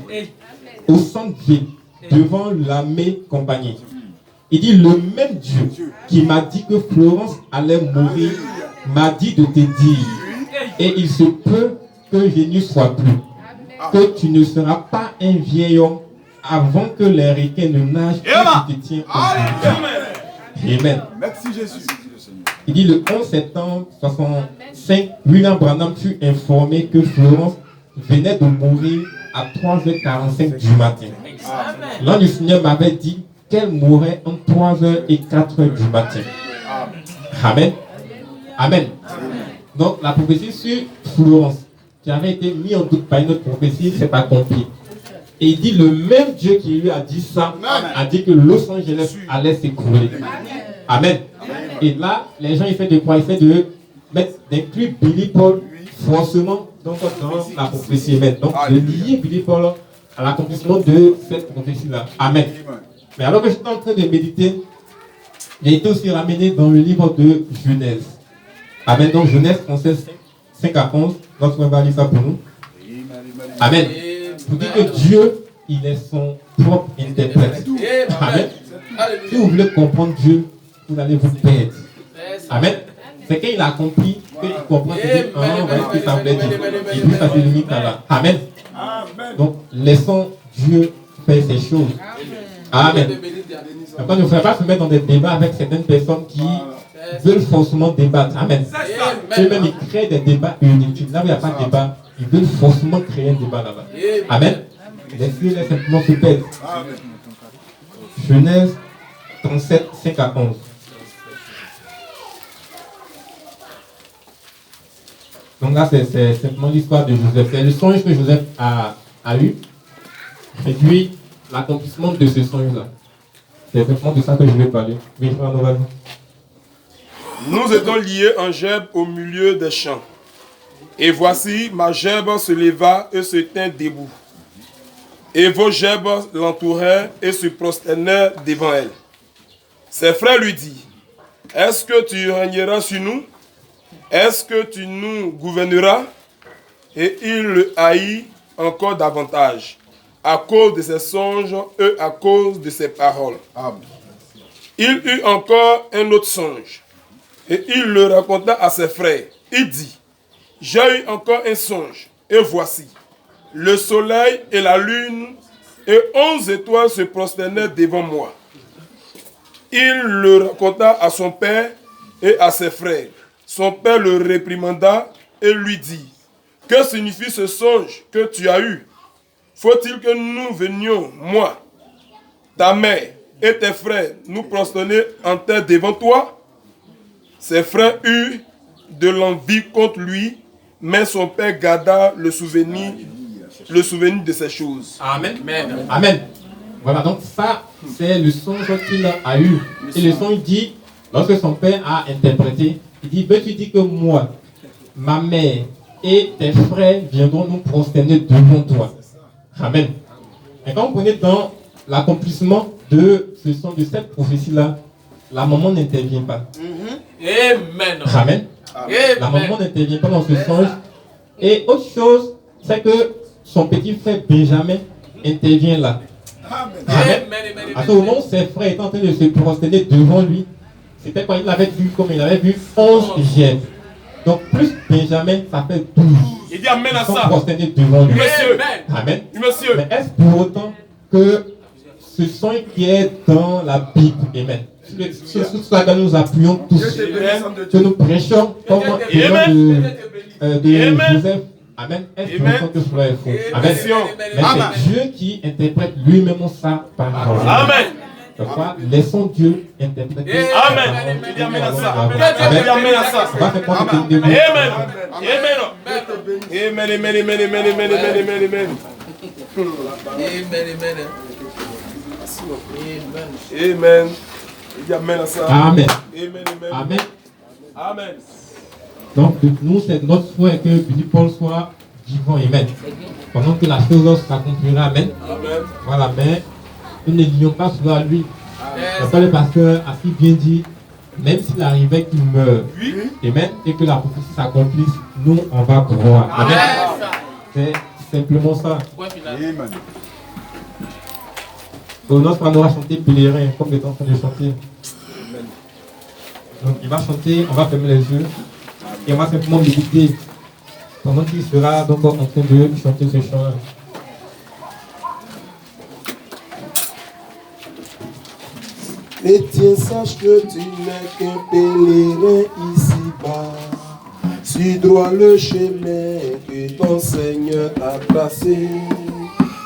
[SPEAKER 2] au centre-ville, devant l'armée compagnie. Il dit, le même Dieu qui m'a dit que Florence allait mourir m'a dit de te dire, et il se peut que je n'y sois plus, que tu ne seras pas un vieil homme avant que les requins ne nagent et tu te tiens en Amen.
[SPEAKER 4] Merci Jésus.
[SPEAKER 2] Il dit le 11 septembre 1965, William Branham fut informé que Florence venait de mourir à 3h45 du matin. L'ange du Seigneur m'avait dit qu'elle mourrait entre 3h et 4h du matin. Amen. Amen. Donc la prophétie sur Florence, qui avait été mise en doute par une autre prophétie, s'est accomplie. Et il dit le même Dieu qui lui a dit ça, a dit que Los Angeles allait s'écrouler. Amen. Et là, les gens essaient de quoi? Ils essaient de mettre, d'inclure Billy Paul forcément dans la prophétie. Donc de lier Billy Paul à l'accomplissement de cette prophétie-là. Amen. Mais alors que j'étais en train de méditer, j'ai été aussi ramené dans le livre de Genèse. Amen. Donc Genèse 36, 5 à 11. Donc on va lire ça pour nous. Amen. Pour dire que Dieu, il est son propre interprète. Amen. Si vous voulez comprendre Dieu, vous allez vous perdre. Amen. C'est quand il a compris, qu'il comprend, il dit, voilà ce que ça voulait dire. Et puis ça se limite à là. Amen. Donc, laissons Dieu faire ces choses. Amen. Après, il ne faudrait pas se mettre dans des débats avec certaines personnes qui veulent forcément débattre. Amen. Eux-mêmes, ils créent des débats inutiles. Là où il n'y a pas de débat, ils veulent forcément créer un débat là-bas. Amen. Laissez-les simplement se perdre. Genèse 37, 5 à 11. Donc là, c'est simplement l'histoire de Joseph. C'est le songe que Joseph a eu. Et puis, l'accomplissement de ce songe-là. C'est simplement de ça que je vais parler. Oui, frère Noval.
[SPEAKER 3] Nous étions liés en gerbes au milieu des champs. Et voici, ma gerbe se leva et se tint debout. Et vos gerbes l'entourèrent et se prosternèrent devant elle. Ses frères lui dirent, est-ce que tu régneras sur nous? Est-ce que tu nous gouverneras? Et il le haït encore davantage, à cause de ses songes et à cause de ses paroles.
[SPEAKER 4] Amen.
[SPEAKER 3] Il eut encore un autre songe, et il le raconta à ses frères. Il dit, j'ai eu encore un songe, et voici, le soleil et la lune et 11 étoiles se prosternaient devant moi. Il le raconta à son père et à ses frères. Son père le réprimanda et lui dit, que signifie ce songe que tu as eu? Faut-il que nous venions, moi, ta mère et tes frères, nous prosterner en terre devant toi? Ses frères eurent de l'envie contre lui, mais son père garda le souvenir de ces choses.
[SPEAKER 2] Amen. Amen. Voilà, donc ça, c'est le songe qu'il a eu. Et le songe dit, lorsque son père a interprété, il dit, veux-tu dire que moi, ma mère et tes frères viendront nous prosterner devant toi? Amen. Et quand vous prenez dans l'accomplissement de ce songe, de cette prophétie-là, la maman n'intervient pas.
[SPEAKER 5] Amen.
[SPEAKER 2] Amen. La maman n'intervient pas dans ce songe. Et autre chose, c'est que son petit frère Benjamin intervient là. Amen. À ce moment où ses frères étaient en train de se prosterner devant lui, c'était quand il avait vu, comme il avait vu, 11 gerbes. Donc plus Benjamin, ça fait 12.
[SPEAKER 3] Il dit amen à
[SPEAKER 2] Ils sont
[SPEAKER 3] ça.
[SPEAKER 2] prosternés devant lui.
[SPEAKER 3] Monsieur.
[SPEAKER 2] Amen.
[SPEAKER 3] Monsieur.
[SPEAKER 2] Mais est-ce pour autant que ce son qui est dans la Bible, amen, sur cela que nous appuyons tous, que nous prêchons comme de Joseph, amen, est-ce pour autant que cela est faux? Amen. Mais c'est Dieu qui interprète lui-même sa parole.
[SPEAKER 3] Amen.
[SPEAKER 2] Parfois, laissons Dieu interpréter.
[SPEAKER 3] Amen. Il dit amen à ça.
[SPEAKER 2] Amen.
[SPEAKER 3] Il dit amen à ça.
[SPEAKER 2] On va faire quoi pour
[SPEAKER 3] Amen. Amen. Amen. Amen. Il dit amen à ça.
[SPEAKER 2] Amen.
[SPEAKER 3] Amen.
[SPEAKER 2] Amen.
[SPEAKER 3] Amen.
[SPEAKER 2] Donc, nous, c'est notre souhait que Billy Paul soit vivant. Amen. Pendant que la chose s'accomplira. Amen.
[SPEAKER 3] Amen.
[SPEAKER 2] Voilà, mais nous ne lions pas cela à lui. C'est pas le pasteur a si bien dit, même s'il arrivait qu'il meure, amen, et que la prophétie s'accomplisse, nous, on va croire. Amen. C'est simplement ça.
[SPEAKER 4] Amen.
[SPEAKER 2] Notre frère va chanter Pèlerin, comme il est en train de chanter. Donc, il va chanter, on va fermer les yeux, et on va simplement méditer pendant qu'il sera donc en train de chanter ce chant.
[SPEAKER 3] Et tiens, sache que tu n'es qu'un pèlerin ici-bas. Suis droit le chemin que ton Seigneur t'a tracé.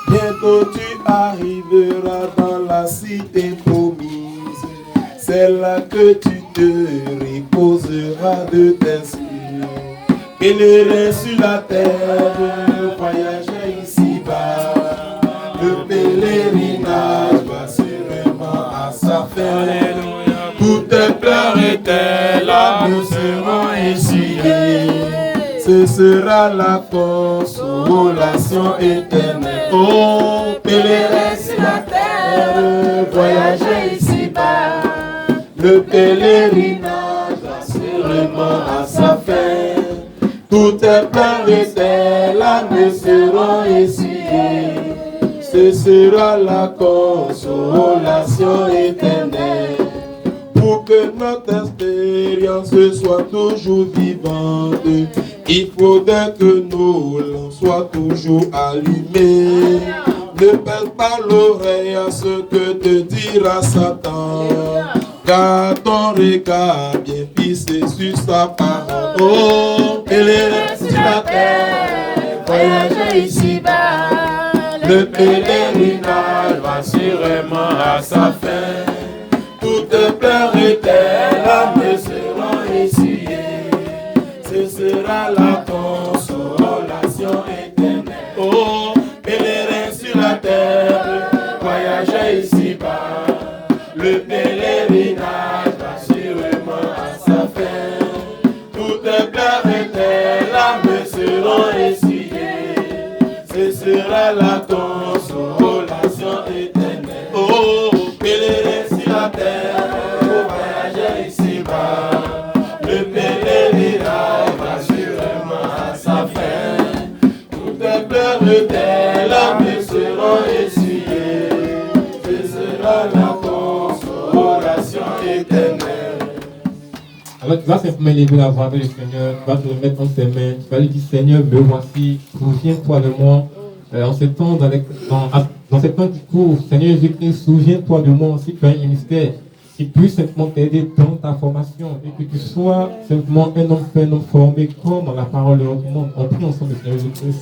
[SPEAKER 3] Bientôt tu arriveras dans la cité promise. C'est là que tu te reposeras de tes yeux. Pèlerin sur la terre, voyager ici-bas. Le pèlerinage va sûrement à sa fin. Toutes tes pleurs et tes larmes seront essuyées. Ce sera la consolation éternelle. Oh, pèlerin sur la terre, voyager ici-bas. Le pèlerinage va sûrement à sa fin. Toutes tes pleurs et tes larmes seront essuyées. Ce sera la consolation éternelle. Pour que notre expérience soit toujours vivante, il faudrait que nos lampes soient toujours allumées. Ne perds pas l'oreille à ce que te dira Satan, car ton regard bien fixé sur sa parole. Oh, pèlerin sur la terre, voyager ici-bas. Le pèlerinage va sûrement à sa fin. Toutes pleurs et tes larmes seront essuyées. Ce sera la
[SPEAKER 1] la consolation éternelle.
[SPEAKER 2] Alors tu vas simplement lever la voix avec le Seigneur, tu vas te remettre entre ses mains, tu vas lui dire Seigneur, me voici, souviens-toi de moi. En ce temps, dans ce temps qui court, Seigneur Jésus-Christ, souviens-toi de moi aussi, tu as un ministère qui puisse simplement t'aider dans ta formation et que tu sois simplement un homme formé comme la parole de notre monde. On prie ensemble, Seigneur Jésus-Christ.